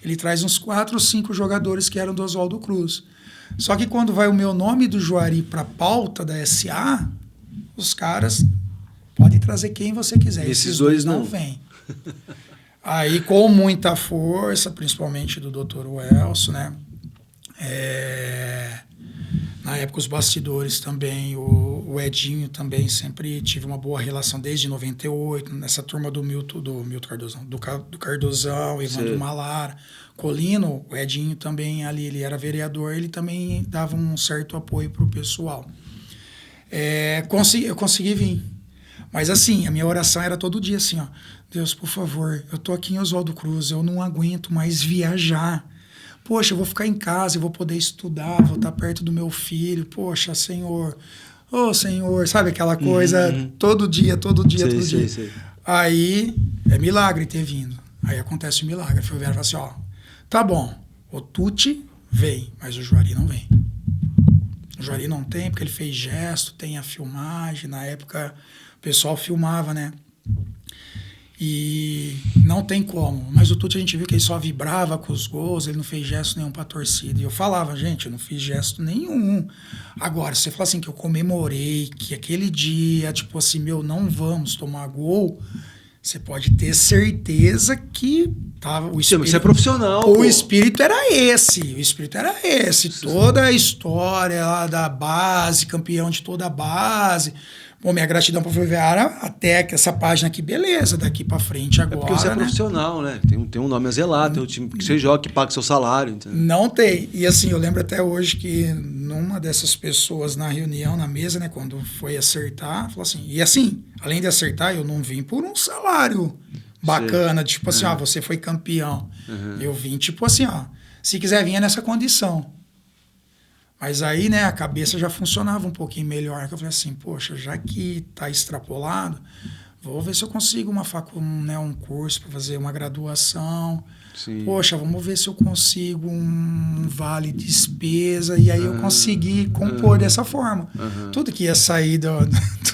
[SPEAKER 2] Ele traz uns 4 ou 5 jogadores que eram do Oswaldo Cruz. Só que quando vai o meu nome do Juari para a pauta da SA, os caras... Pode trazer quem você quiser. Esses dois não vêm. Aí, com muita força, principalmente do Dr. Welso, né? Na época, os bastidores também, o Edinho também sempre tive uma boa relação desde 98, nessa turma do Milton Cardozão, do Cardozão, Evandro Malara. Colino, o Edinho também ali, ele era vereador, ele também dava um certo apoio para o pessoal. Eu consegui vir. Mas assim, a minha oração era todo dia assim, ó. Deus, por favor, eu tô aqui em Oswaldo Cruz, eu não aguento mais viajar. Poxa, eu vou ficar em casa, eu vou poder estudar, vou estar perto do meu filho. Poxa, Senhor, Senhor, sabe aquela coisa, todo dia.
[SPEAKER 1] Sei.
[SPEAKER 2] Aí, é milagre ter vindo. Aí acontece o milagre. A Ferroviária fala assim, ó, tá bom, o Tuti vem, mas o Juari não vem. O Juari não tem, porque ele fez gesto, tem a filmagem, na época... O pessoal filmava, né? E não tem como. Mas o Tuti a gente viu que ele só vibrava com os gols, ele não fez gesto nenhum pra torcida. E eu falava, gente, eu não fiz gesto nenhum. Agora, se você falar assim que eu comemorei, que aquele dia, tipo assim, não vamos tomar gol, você pode ter certeza que tava o espírito.
[SPEAKER 1] Você é profissional.
[SPEAKER 2] O espírito era esse. Toda a história lá da base, campeão de toda a base. Bom, minha gratidão para a Ferroviária, até que essa página aqui, beleza, daqui para frente agora.
[SPEAKER 1] Porque você é profissional, né? Tem um nome a zelar, tem um time que você joga, que paga seu salário. Entendeu?
[SPEAKER 2] Não tem. E assim, eu lembro até hoje que numa dessas pessoas na reunião, na mesa, né, quando foi acertar, falou assim, e assim, além de acertar, eu não vim por um salário bacana, tipo assim, você foi campeão. Eu vim tipo assim, se quiser vir é nessa condição. Mas aí, né, a cabeça já funcionava um pouquinho melhor. Eu falei assim, poxa, já que tá extrapolado, vou ver se eu consigo um curso para fazer uma graduação.
[SPEAKER 1] Sim.
[SPEAKER 2] Poxa, vamos ver se eu consigo um vale despesa. E aí eu consegui compor dessa forma. Tudo que ia sair do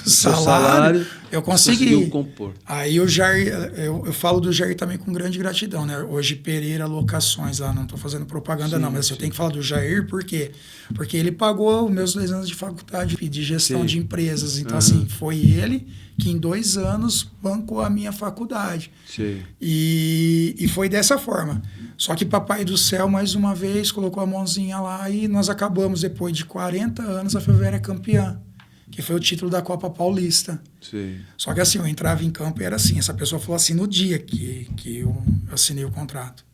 [SPEAKER 1] seu salário,
[SPEAKER 2] eu consegui.
[SPEAKER 1] Conseguiu compor.
[SPEAKER 2] Aí o Jair, eu falo do Jair também com grande gratidão, né? Hoje Pereira Locações lá, não estou fazendo propaganda não, mas assim, eu tenho que falar do Jair, por quê? Porque ele pagou os meus 2 anos de faculdade de gestão de empresas. Então, assim, foi ele que em 2 anos bancou a minha faculdade.
[SPEAKER 1] Sim.
[SPEAKER 2] E foi dessa forma. Só que Papai do Céu, mais uma vez, colocou a mãozinha lá e nós acabamos, depois de 40 anos, a Ferroviária campeã, que foi o título da Copa Paulista.
[SPEAKER 1] Sim.
[SPEAKER 2] Só que assim, eu entrava em campo e era assim, essa pessoa falou assim, no dia que eu assinei o contrato,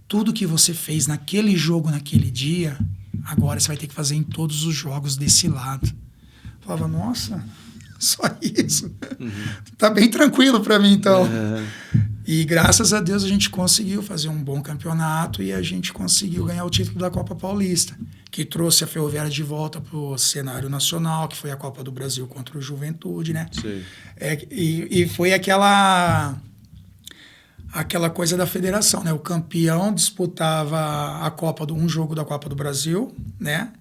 [SPEAKER 2] tudo que você fez naquele jogo, naquele dia, agora você vai ter que fazer em todos os jogos desse lado. Eu falava, nossa, só isso. Tá bem tranquilo para mim, então. E graças a Deus a gente conseguiu fazer um bom campeonato e a gente conseguiu ganhar o título da Copa Paulista, que trouxe a Ferroviária de volta para o cenário nacional, que foi a Copa do Brasil contra o Juventude, né?
[SPEAKER 1] Sim.
[SPEAKER 2] E foi aquela coisa da federação, né? O campeão disputava um jogo da Copa do Brasil, né?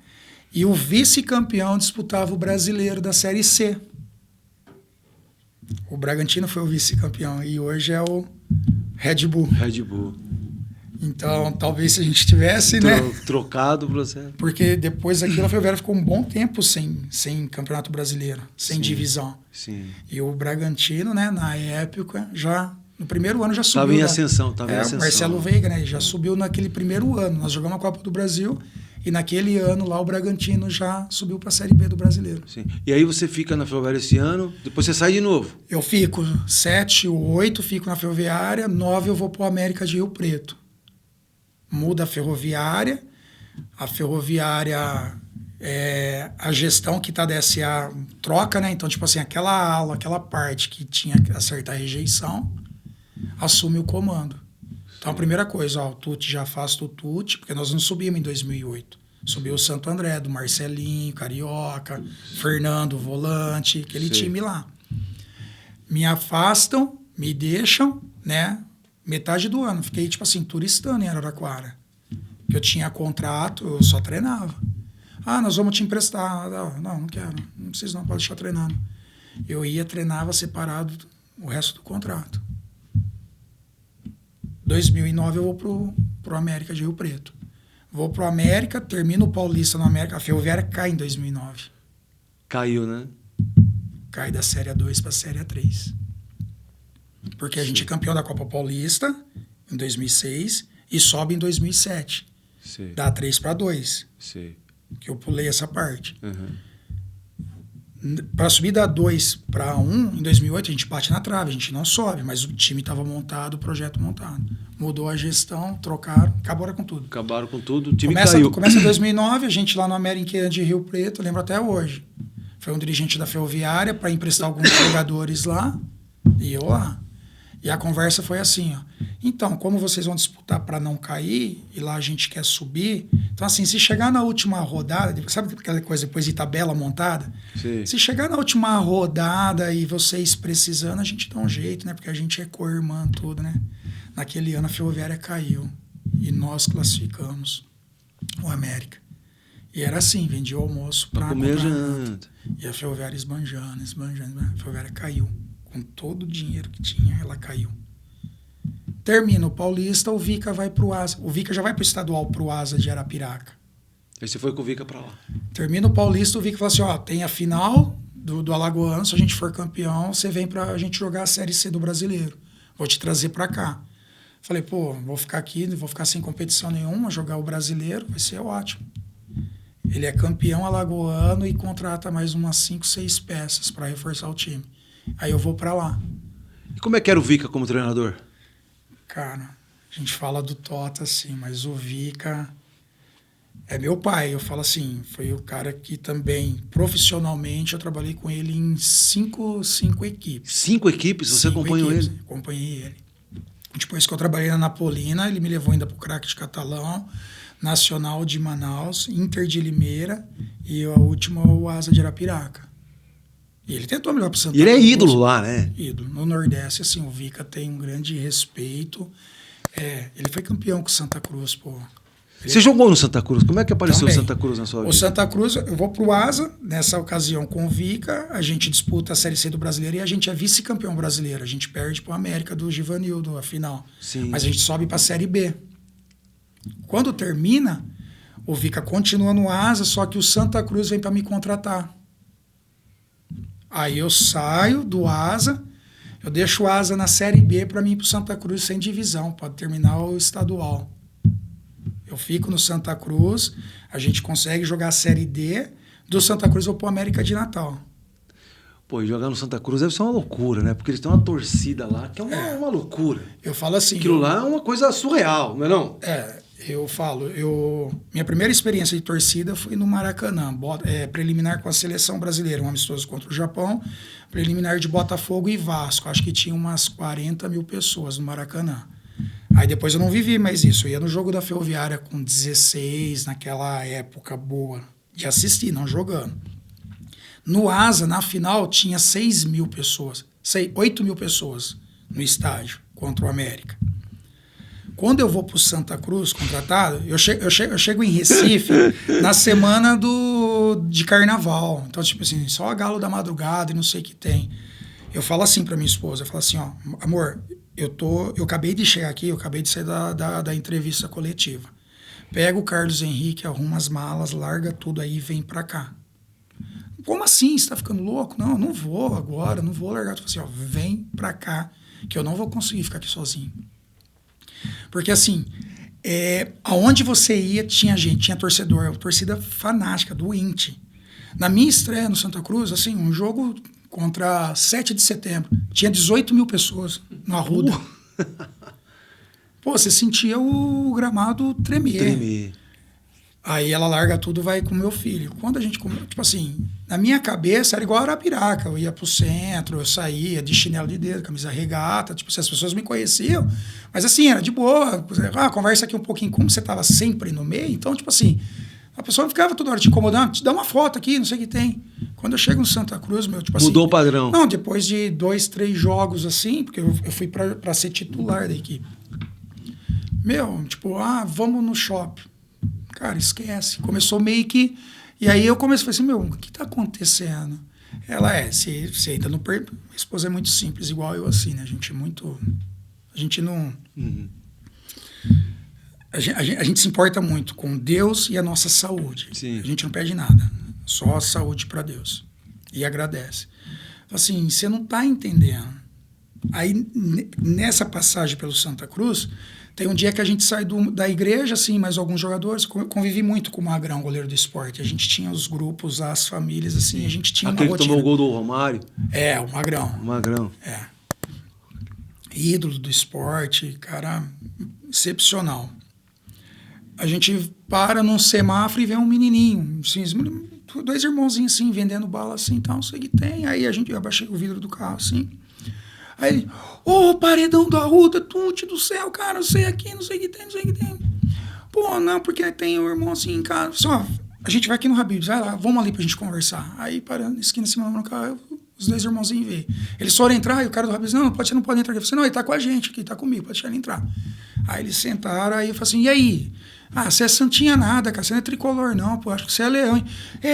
[SPEAKER 2] E o vice-campeão disputava o brasileiro da Série C. O Bragantino foi o vice-campeão e hoje é o Red Bull.
[SPEAKER 1] Red Bull.
[SPEAKER 2] Então, talvez se a gente tivesse, né?
[SPEAKER 1] Trocado para você.
[SPEAKER 2] Porque depois daquilo a Ferroviária ficou um bom tempo sem Campeonato Brasileiro, sem divisão.
[SPEAKER 1] Sim.
[SPEAKER 2] E o Bragantino, né, na época, já no primeiro ano já subiu.
[SPEAKER 1] Estava em ascensão, estava em ascensão.
[SPEAKER 2] O Marcelo Veiga, né, já subiu naquele primeiro ano. Nós jogamos a Copa do Brasil e naquele ano lá o Bragantino já subiu para a Série B do Brasileiro.
[SPEAKER 1] Sim. E aí você fica na Ferroviária esse ano, depois você sai de novo?
[SPEAKER 2] Eu fico 7, 8 fico na Ferroviária, 9 eu vou para o América de Rio Preto. Muda a Ferroviária, a gestão que está da SA troca, né? Então, tipo assim, aquela aula, aquela parte que tinha que acertar a rejeição, assume o comando. Então, a primeira coisa, o Tuti já afasta o Tuti, porque nós não subimos em 2008. Subiu o Santo André, do Marcelinho, Carioca, Fernando, volante, aquele time lá. Me afastam, me deixam, né? Metade do ano. Fiquei, tipo assim, turistando em Araraquara. Eu tinha contrato, eu só treinava. Nós vamos te emprestar. Não quero. Não preciso não, pode deixar treinando. Eu ia, treinava separado o resto do contrato. 2009 eu vou pro América de Rio Preto. Vou pro América, termino o Paulista no América. A Ferroviária cai em 2009.
[SPEAKER 1] Caiu, né?
[SPEAKER 2] Cai da Série A2 para a Série A3. Porque a gente é campeão da Copa Paulista em 2006 e sobe em 2007.
[SPEAKER 1] Sim.
[SPEAKER 2] Dá 3 para 2.
[SPEAKER 1] Sim.
[SPEAKER 2] Que eu pulei essa parte. Para subir da 2 para 1, em 2008 a gente bate na trave, a gente não sobe, mas o time estava montado, o projeto montado. Mudou a gestão, trocaram, acabaram com tudo.
[SPEAKER 1] Acabaram com tudo, o time caiu.
[SPEAKER 2] Começa em 2009, a gente lá no América de Rio Preto, lembro até hoje. Foi um dirigente da Ferroviária para emprestar alguns jogadores lá e eu lá. E a conversa foi assim, ó. Então, como vocês vão disputar para não cair, e lá a gente quer subir, então assim, se chegar na última rodada, sabe aquela coisa depois de tabela montada?
[SPEAKER 1] Sim.
[SPEAKER 2] Se chegar na última rodada e vocês precisando, a gente dá um jeito, né? Porque a gente é co-irmã, tudo, né? Naquele ano a Ferroviária caiu e nós classificamos o América. E era assim, vendia o almoço para
[SPEAKER 1] comer janta.
[SPEAKER 2] E a Ferroviária esbanjando. A Ferroviária caiu. Com todo o dinheiro que tinha, ela caiu. Termina o Paulista, o Vica vai pro Asa. O Vica já vai pro estadual, pro Asa de Arapiraca.
[SPEAKER 1] Aí você foi com o Vica pra lá.
[SPEAKER 2] Termina o Paulista, o Vica fala assim, tem a final do Alagoano, se a gente for campeão, você vem pra gente jogar a Série C do Brasileiro. Vou te trazer pra cá. Falei, vou ficar aqui, vou ficar sem competição nenhuma, jogar o Brasileiro, vai ser ótimo. Ele é campeão alagoano e contrata mais umas 5, 6 peças para reforçar o time. Aí eu vou para lá.
[SPEAKER 1] E como é que era o Vica como treinador?
[SPEAKER 2] Cara, a gente fala do Tota assim, mas o Vica é meu pai. Eu falo assim, foi o cara que também, profissionalmente, eu trabalhei com ele em 5 equipes.
[SPEAKER 1] 5 equipes? Você acompanhou ele?
[SPEAKER 2] Acompanhei ele. Depois que eu trabalhei na Napolina, ele me levou ainda para o Craque de Catalão, Nacional de Manaus, Inter de Limeira e a última, o Asa de Arapiraca. E ele tentou melhor para o Santa Cruz.
[SPEAKER 1] E ele é ídolo lá, né?
[SPEAKER 2] Ídolo. No Nordeste, assim, o Vica tem um grande respeito. Ele foi campeão com Santa Cruz, pô.
[SPEAKER 1] Você jogou no Santa Cruz? Como é que apareceu
[SPEAKER 2] Também.
[SPEAKER 1] o Santa Cruz na sua vida?
[SPEAKER 2] O Santa Cruz, eu vou pro Asa, nessa ocasião com o Vica, a gente disputa a Série C do Brasileiro e a gente é vice-campeão brasileiro. A gente perde pro América do Givanildo, a final.
[SPEAKER 1] Sim.
[SPEAKER 2] Mas a gente sobe pra Série B. Quando termina, o Vica continua no Asa, só que o Santa Cruz vem para me contratar. Aí eu saio do Asa, eu deixo o Asa na Série B para mim ir pro Santa Cruz sem divisão, pode terminar o estadual. Eu fico no Santa Cruz, a gente consegue jogar a Série D, do Santa Cruz eu vou pro América de Natal.
[SPEAKER 1] Pô, e jogar no Santa Cruz deve ser uma loucura, né? Porque eles têm uma torcida lá que é uma loucura.
[SPEAKER 2] Eu falo assim...
[SPEAKER 1] Aquilo lá é uma coisa surreal, não é não?
[SPEAKER 2] Eu falo, minha primeira experiência de torcida foi no Maracanã, preliminar com a seleção brasileira, um amistoso contra o Japão, preliminar de Botafogo e Vasco, acho que tinha umas 40 mil pessoas no Maracanã. Aí depois eu não vivi mais isso, eu ia no jogo da Ferroviária com 16, naquela época boa, de assistir, não jogando. No Asa, na final, tinha 6 mil pessoas, 8 mil pessoas no estádio contra o América. Quando eu vou para o Santa Cruz, contratado, eu chego em Recife na semana de carnaval. Então, tipo assim, só a Galo da Madrugada e não sei o que tem. Eu falo assim para minha esposa, eu falo assim, ó, amor, eu acabei de chegar aqui, eu acabei de sair da entrevista coletiva. Pega o Carlos Henrique, arruma as malas, larga tudo aí e vem para cá. Como assim? Você tá ficando louco? Não, eu não vou agora, não vou largar. Eu falo assim, ó, vem para cá, que eu não vou conseguir ficar aqui sozinho. Porque assim, aonde você ia tinha gente, tinha torcedor, torcida fanática, doente. Na minha estreia no Santa Cruz, assim, um jogo contra 7 de setembro, tinha 18 mil pessoas no Arruda. Pô, você sentia o gramado tremer. Aí ela larga tudo e vai com o meu filho. Quando a gente, tipo assim, na minha cabeça era igual a Arapiraca. Eu ia pro centro, eu saía de chinelo de dedo, camisa regata. Tipo, as pessoas me conheciam. Mas assim, era de boa. Conversa aqui um pouquinho, como você tava sempre no meio. Então, tipo assim, a pessoa não ficava toda hora te incomodando. Te dá uma foto aqui, não sei o que tem. Quando eu chego no Santa Cruz, tipo assim...
[SPEAKER 1] Mudou o padrão.
[SPEAKER 2] Não, depois de 2, 3 jogos assim, porque eu fui pra ser titular da equipe. Tipo, vamos no shopping. Cara, esquece. Começou meio que... E aí eu comecei a falar assim, o que tá acontecendo? Ela você ainda não... Minha esposa é muito simples, igual eu assim, né? A gente não... Uhum. A gente se importa muito com Deus e a nossa saúde.
[SPEAKER 1] Sim.
[SPEAKER 2] A gente não pede nada. Só saúde para Deus. E agradece. Assim, você não tá entendendo. Aí, nessa passagem pelo Santa Cruz... Tem um dia que a gente sai da igreja, assim, mais alguns jogadores. Convivi muito com o Magrão, goleiro do esporte. A gente tinha os grupos, as famílias, assim, a gente tinha
[SPEAKER 1] aquele
[SPEAKER 2] uma rotina.
[SPEAKER 1] Aquele que tomou o gol do Romário?
[SPEAKER 2] O Magrão.
[SPEAKER 1] O Magrão.
[SPEAKER 2] Ídolo do esporte, cara, excepcional. A gente para num semáforo e vê um menininho, assim, 2 irmãozinhos, assim, vendendo bala, assim, tal, não sei o que tem. Aí eu abaixei o vidro do carro, assim... Aí ele, paredão do Arruda, Tuti do céu, cara, eu sei aqui, não sei o que tem, não sei o que tem. Pô, não, porque tem um irmão assim em casa. Só, a gente vai aqui no Habib's, vai lá, vamos ali pra gente conversar. Aí, parando, esquina em cima do carro, os 2 irmãozinhos veio. Eles foram entrar e o cara do Habib's, não pode entrar. Eu falei, não, ele tá com a gente aqui, tá comigo, pode deixar ele entrar. Aí eles sentaram, aí eu falei assim, e aí? Você é santinha nada, cara, você não é tricolor não, pô, acho que você é leão, hein?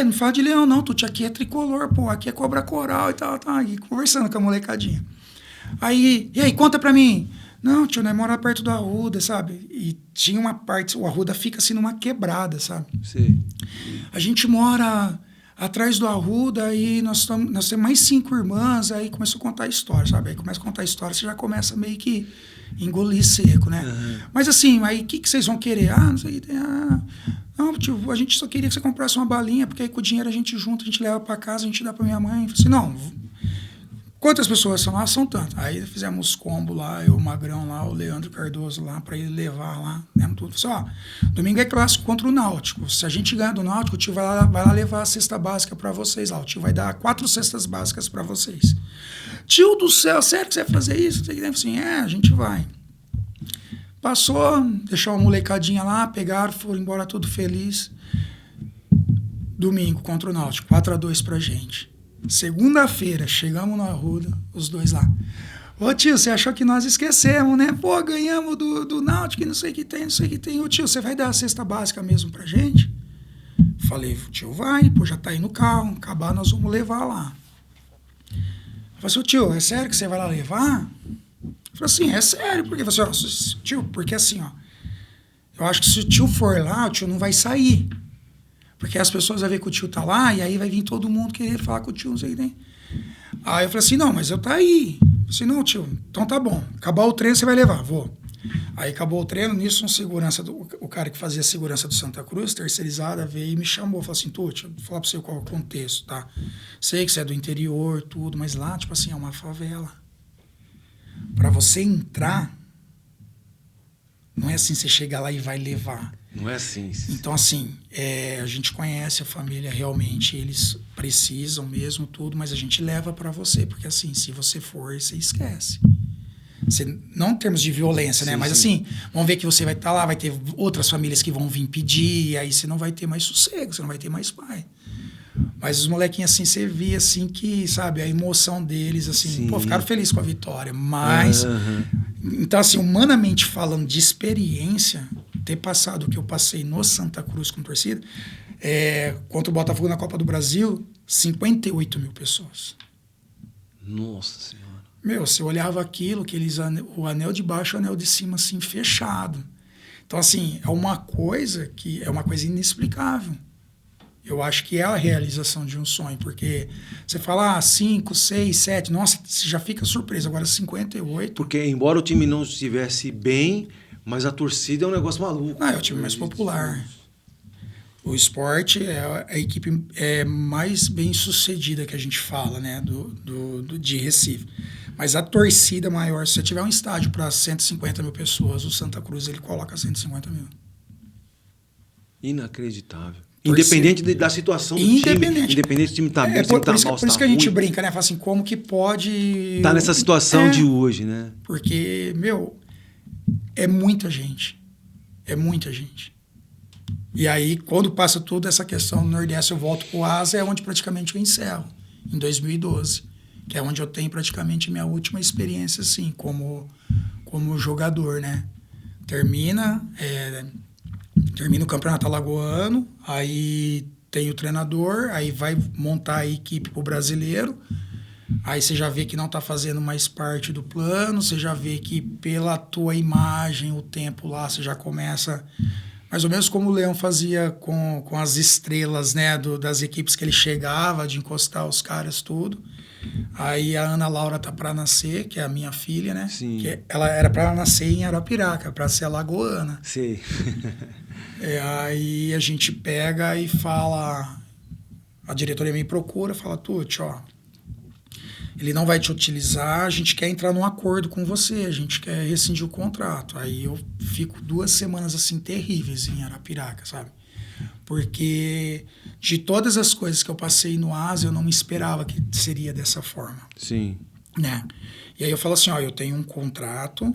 [SPEAKER 2] Não fala de leão não, Tuti, aqui é tricolor, pô, aqui é cobra coral e tal, aqui conversando com a molecadinha. Aí, e aí, conta pra mim. Não, tio, nós moramos perto do Arruda, sabe? E tinha uma parte, o Arruda fica assim numa quebrada, sabe?
[SPEAKER 1] Sim.
[SPEAKER 2] A gente mora atrás do Arruda e nós temos mais 5 irmãs, aí começou a contar a história, sabe? Aí começa a contar a história, você já começa meio que engolir seco, né? Uhum. Mas assim, aí o que vocês vão querer? Não sei o que tem. Não, tio, a gente só queria que você comprasse uma balinha, porque aí com o dinheiro a gente junta, a gente leva pra casa, a gente dá pra minha mãe. Eu falei assim, não... Quantas pessoas são lá? São tantas. Aí fizemos combo lá, eu, o Magrão lá, o Leandro Cardoso lá, para ele levar lá, né, tudo. Falei assim, domingo é clássico contra o Náutico. Se a gente ganhar do Náutico, o tio vai lá levar a cesta básica para vocês lá. O tio vai dar 4 cestas básicas para vocês. Tio do céu, sério que você vai fazer isso? Eu falei assim, a gente vai. Passou, deixou a molecadinha lá, pegaram, foram embora tudo feliz. Domingo contra o Náutico, 4-2 pra gente. Segunda-feira, chegamos na Arruda, os 2 lá. Ô tio, você achou que nós esquecemos, né? Pô, ganhamos do Náutico, não sei o que tem, não sei o que tem. Ô tio, você vai dar a cesta básica mesmo pra gente? Falei, tio, vai, pô, já tá aí no carro, acabar nós vamos levar lá. Eu falei assim, tio, é sério que você vai lá levar? Eu falei assim, é sério, porque eu falei assim, ó, tio, porque assim, ó, eu acho que se o tio for lá, o tio não vai sair. Porque as pessoas vão ver que o tio tá lá e aí vai vir todo mundo querer falar com o tio, não sei o que tem. Aí eu falei assim, não, mas eu tá aí. Eu falei assim, não, tio, então tá bom. Acabar o treino, você vai levar, vou. Aí acabou o treino, nisso um segurança, o cara que fazia a segurança do Santa Cruz, terceirizada, veio e me chamou. Falou assim, deixa eu falar pra você qual é o contexto, tá? Sei que você é do interior, tudo, mas lá, tipo assim, é uma favela. Pra você entrar, não é assim, você chega lá e vai levar.
[SPEAKER 1] Não é assim.
[SPEAKER 2] Então, assim, a gente conhece a família, realmente, eles precisam mesmo, tudo, mas a gente leva pra você, porque assim, se você for, você esquece. Você, não em termos de violência, né? Mas assim, vamos ver que você vai estar lá, vai ter outras famílias que vão vir pedir, aí você não vai ter mais sossego, você não vai ter mais pai. Mas os molequinhos, assim, você via, assim, que, sabe, a emoção deles, assim, pô, ficaram felizes com a vitória, mas... Então, assim, humanamente falando de experiência, ter passado o que eu passei no Santa Cruz com torcida, contra o Botafogo na Copa do Brasil, 58 mil pessoas.
[SPEAKER 1] Nossa Senhora.
[SPEAKER 2] Meu, você olhava aquilo, o anel de baixo e o anel de cima, assim, fechado. Então, assim, é uma coisa inexplicável. Eu acho que é a realização de um sonho, porque você fala 5, 6, 7, nossa, você já fica surpreso. Agora 58...
[SPEAKER 1] Porque embora o time não estivesse bem, mas a torcida é um negócio maluco.
[SPEAKER 2] Não, é o time mais popular. O Sport é a equipe mais bem sucedida que a gente fala, né, de Recife. Mas a torcida maior, se você tiver um estádio para 150 mil pessoas, o Santa Cruz ele coloca 150 mil.
[SPEAKER 1] Inacreditável. Independente da situação do time. Independente do time tá bem,
[SPEAKER 2] por isso que a gente brinca, né? Fala assim, como que pode...
[SPEAKER 1] Tá nessa situação de hoje, né?
[SPEAKER 2] Porque, meu, é muita gente. É muita gente. E aí, quando passa toda essa questão do Nordeste, eu volto pro Asa, é onde praticamente eu encerro, em 2012. Que é onde eu tenho praticamente minha última experiência, assim, como jogador, né? Termina o campeonato alagoano, aí tem o treinador, aí vai montar a equipe pro brasileiro, aí você já vê que não tá fazendo mais parte do plano, você já vê que pela tua imagem, o tempo lá, você já começa... Mais ou menos como o Leão fazia com as estrelas, né, das equipes que ele chegava, de encostar os caras, tudo. Aí a Ana Laura tá para nascer, que é a minha filha, né?
[SPEAKER 1] Sim.
[SPEAKER 2] Que ela era para nascer em Arapiraca, para ser alagoana.
[SPEAKER 1] Sim.
[SPEAKER 2] Aí a gente pega e fala... A diretoria me procura, fala, Tuti, ó... Ele não vai te utilizar, a gente quer entrar num acordo com você, a gente quer rescindir o contrato. Aí eu fico 2 semanas, assim, terríveis em Arapiraca, sabe? Porque de todas as coisas que eu passei no Asa, eu não esperava que seria dessa forma.
[SPEAKER 1] Sim.
[SPEAKER 2] Né? E aí eu falo assim, ó, eu tenho um contrato,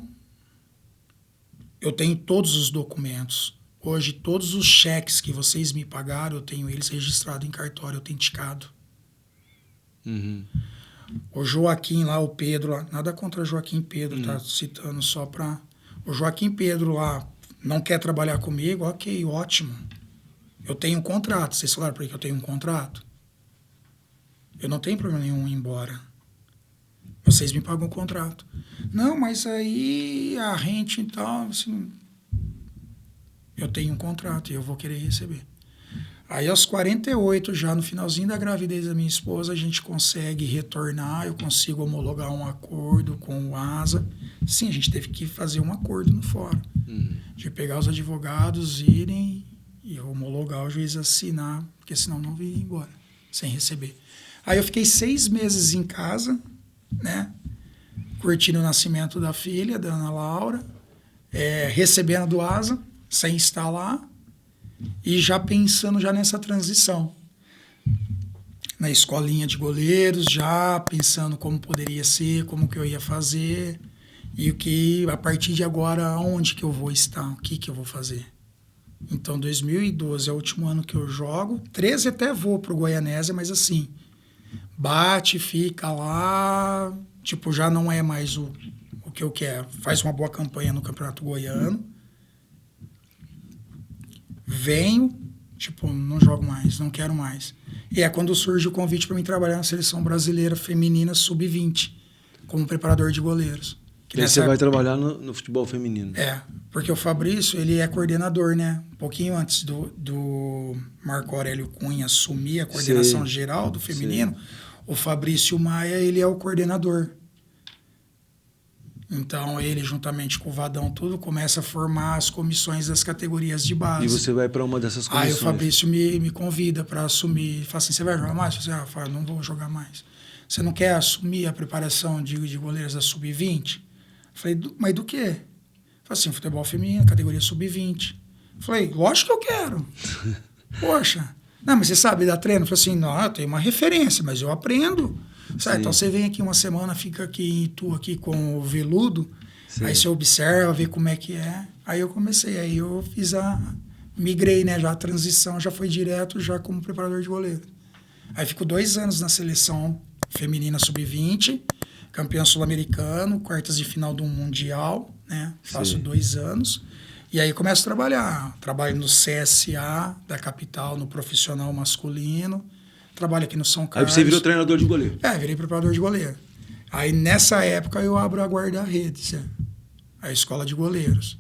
[SPEAKER 2] eu tenho todos os documentos. Hoje, todos os cheques que vocês me pagaram, eu tenho eles registrados em cartório, autenticado.
[SPEAKER 1] Uhum.
[SPEAKER 2] O Joaquim lá, o Pedro lá, nada contra Joaquim Pedro, tá citando só pra... O Joaquim Pedro lá não quer trabalhar comigo, ok, ótimo. Eu tenho um contrato, vocês falaram pra ele que eu tenho um contrato? Eu não tenho problema nenhum em ir embora. Vocês me pagam o contrato. Não, mas aí a rente e tal, assim... Eu tenho um contrato e eu vou querer receber. Aí, aos 48, já no finalzinho da gravidez da minha esposa, a gente consegue retornar, eu consigo homologar um acordo com o ASA. Sim, a gente teve que fazer um acordo no fórum. De pegar os advogados, irem e homologar, o juiz assinar, porque senão não vinha embora, sem receber. Aí eu fiquei 6 meses em casa, né? Curtindo o nascimento da filha, da Ana Laura, recebendo do ASA, sem estar lá. E já pensando já nessa transição. Na escolinha de goleiros, já pensando como poderia ser, como que eu ia fazer. E o que, a partir de agora, onde que eu vou estar, o que eu vou fazer. Então, 2012 é o último ano que eu jogo. 13 até vou pro Goianésia, mas assim, bate, fica lá, tipo, já não é mais o que eu quero. Faz uma boa campanha no Campeonato Goiano. Venho, tipo, não jogo mais, não quero mais. E é quando surge o convite para mim trabalhar na Seleção Brasileira Feminina Sub-20, como preparador de goleiros.
[SPEAKER 1] E aí você vai trabalhar no futebol feminino.
[SPEAKER 2] Porque o Fabrício, ele é coordenador, né? Um pouquinho antes do Marco Aurélio Cunha assumir a coordenação geral do feminino, o Fabrício Maia, ele é o coordenador. Então, ele, juntamente com o Vadão, tudo, começa a formar as comissões das categorias de base.
[SPEAKER 1] E você vai para uma dessas comissões?
[SPEAKER 2] Aí o Fabrício me convida para assumir. Fala assim, você vai jogar mais? Eu falo, não vou jogar mais. Você não quer assumir a preparação de goleiros da Sub-20? Falei, mas do quê? Falei assim, futebol feminino, categoria Sub-20. Falei, lógico que eu quero. Poxa. Não, mas você sabe dar treino? Falei assim, não, eu tenho uma referência, mas eu aprendo. Sabe? Então você vem aqui uma semana, fica aqui em Itu aqui com o veludo, aí você observa, vê como é que é. Aí eu comecei, aí eu migrei, né? Já a transição já foi direto já como preparador de goleiro. Aí fico 2 anos na seleção feminina Sub-20, campeão sul-americano, quartas de final do Mundial, né? Faço 2 anos. E aí começo a trabalhar. Trabalho no CSA da capital, no profissional masculino. Trabalho aqui no São Carlos.
[SPEAKER 1] Aí você virou treinador de goleiro?
[SPEAKER 2] Virei preparador de goleiro. Aí nessa época eu abro a guarda-redes, a escola de goleiros.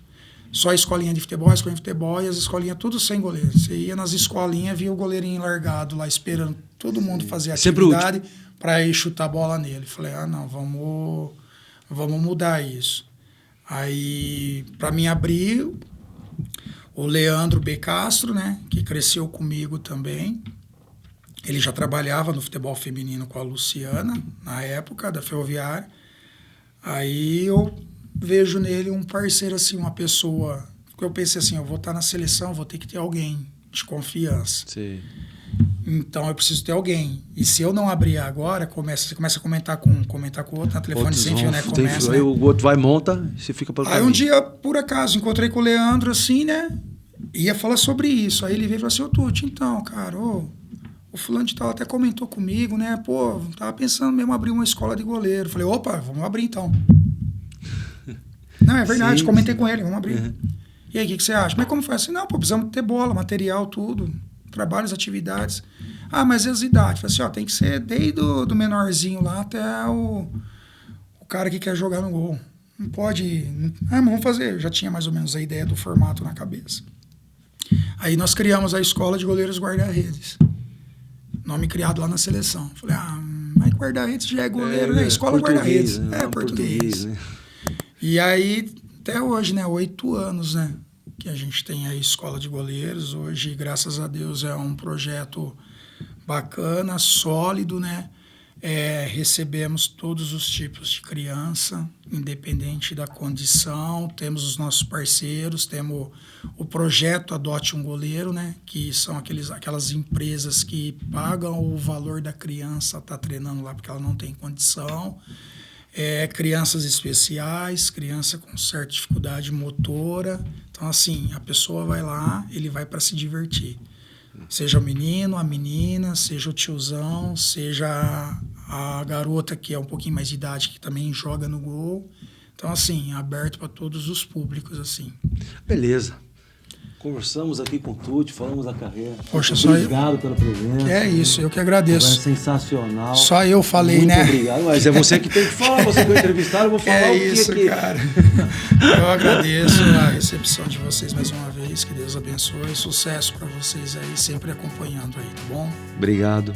[SPEAKER 2] Só a escolinha de futebol, a escolinha de futebol e as escolinhas tudo sem goleiro. Você ia nas escolinhas, via o goleirinho largado lá esperando todo mundo fazer a atividade para ir chutar a bola nele. Falei, não, vamos mudar isso. Aí, para mim abrir, o Leandro B. Castro, né, que cresceu comigo também. Ele já trabalhava no futebol feminino com a Luciana, na época da Ferroviária. Aí eu vejo nele um parceiro, assim, uma pessoa... Porque eu pensei assim, eu vou estar na seleção, vou ter que ter alguém de confiança.
[SPEAKER 1] Sim.
[SPEAKER 2] Então eu preciso ter alguém. E se eu não abrir agora, você começa a comentar com o outro, na telefone sem fio, né? Começa,
[SPEAKER 1] aí o outro vai, monta, e você fica pelo caminho.
[SPEAKER 2] Aí um dia, por acaso, encontrei com o Leandro, assim, né? Ia falar sobre isso. Aí ele veio e falou assim, ô Tuti, então, cara, o fulano de tal até comentou comigo, né? Pô, tava pensando mesmo em abrir uma escola de goleiro. Falei, opa, vamos abrir então. Não, é verdade, sim, comentei com ele, vamos abrir. Uhum. E aí, o que você acha? Mas como foi assim? Não, pô, precisamos ter bola, material, tudo, trabalhos, atividades. Mas e as idades? Falei assim, tem que ser desde do menorzinho lá até o cara que quer jogar no gol. Não pode... mas vamos fazer. Eu já tinha mais ou menos a ideia do formato na cabeça. Aí nós criamos a Escola de Goleiros Guarda-Redes. Nome criado lá na seleção. Falei, mas guarda-redes já é goleiro, né? Escola guarda-redes.
[SPEAKER 1] Né?
[SPEAKER 2] Português. Né? E aí, até hoje, né? 8 anos, né? Que a gente tem a Escola de Goleiros. Hoje, graças a Deus, é um projeto bacana, sólido, né? Recebemos todos os tipos de criança, independente da condição. Temos os nossos parceiros, temos o projeto Adote um Goleiro, né? Que são aquelas empresas que pagam o valor da criança estar treinando lá porque ela não tem condição. Crianças especiais, criança com certa dificuldade motora. Então, assim, a pessoa vai lá, ele vai para se divertir. Seja o menino, a menina, seja o tiozão, seja a garota que é um pouquinho mais de idade, que também joga no gol. Então, assim, aberto para todos os públicos, assim.
[SPEAKER 1] Beleza. Conversamos aqui com o Tuti, falamos da carreira.
[SPEAKER 2] Poxa,
[SPEAKER 1] obrigado pela presença.
[SPEAKER 2] É isso, eu que agradeço.
[SPEAKER 1] Sensacional.
[SPEAKER 2] Só eu falei,
[SPEAKER 1] muito
[SPEAKER 2] né?
[SPEAKER 1] Obrigado, mas é você que tem que falar, você foi entrevistado, eu vou falar o que
[SPEAKER 2] isso,
[SPEAKER 1] aqui.
[SPEAKER 2] Cara. Eu agradeço a recepção de vocês mais uma vez, que Deus abençoe, sucesso para vocês aí, sempre acompanhando aí, tá bom?
[SPEAKER 1] Obrigado.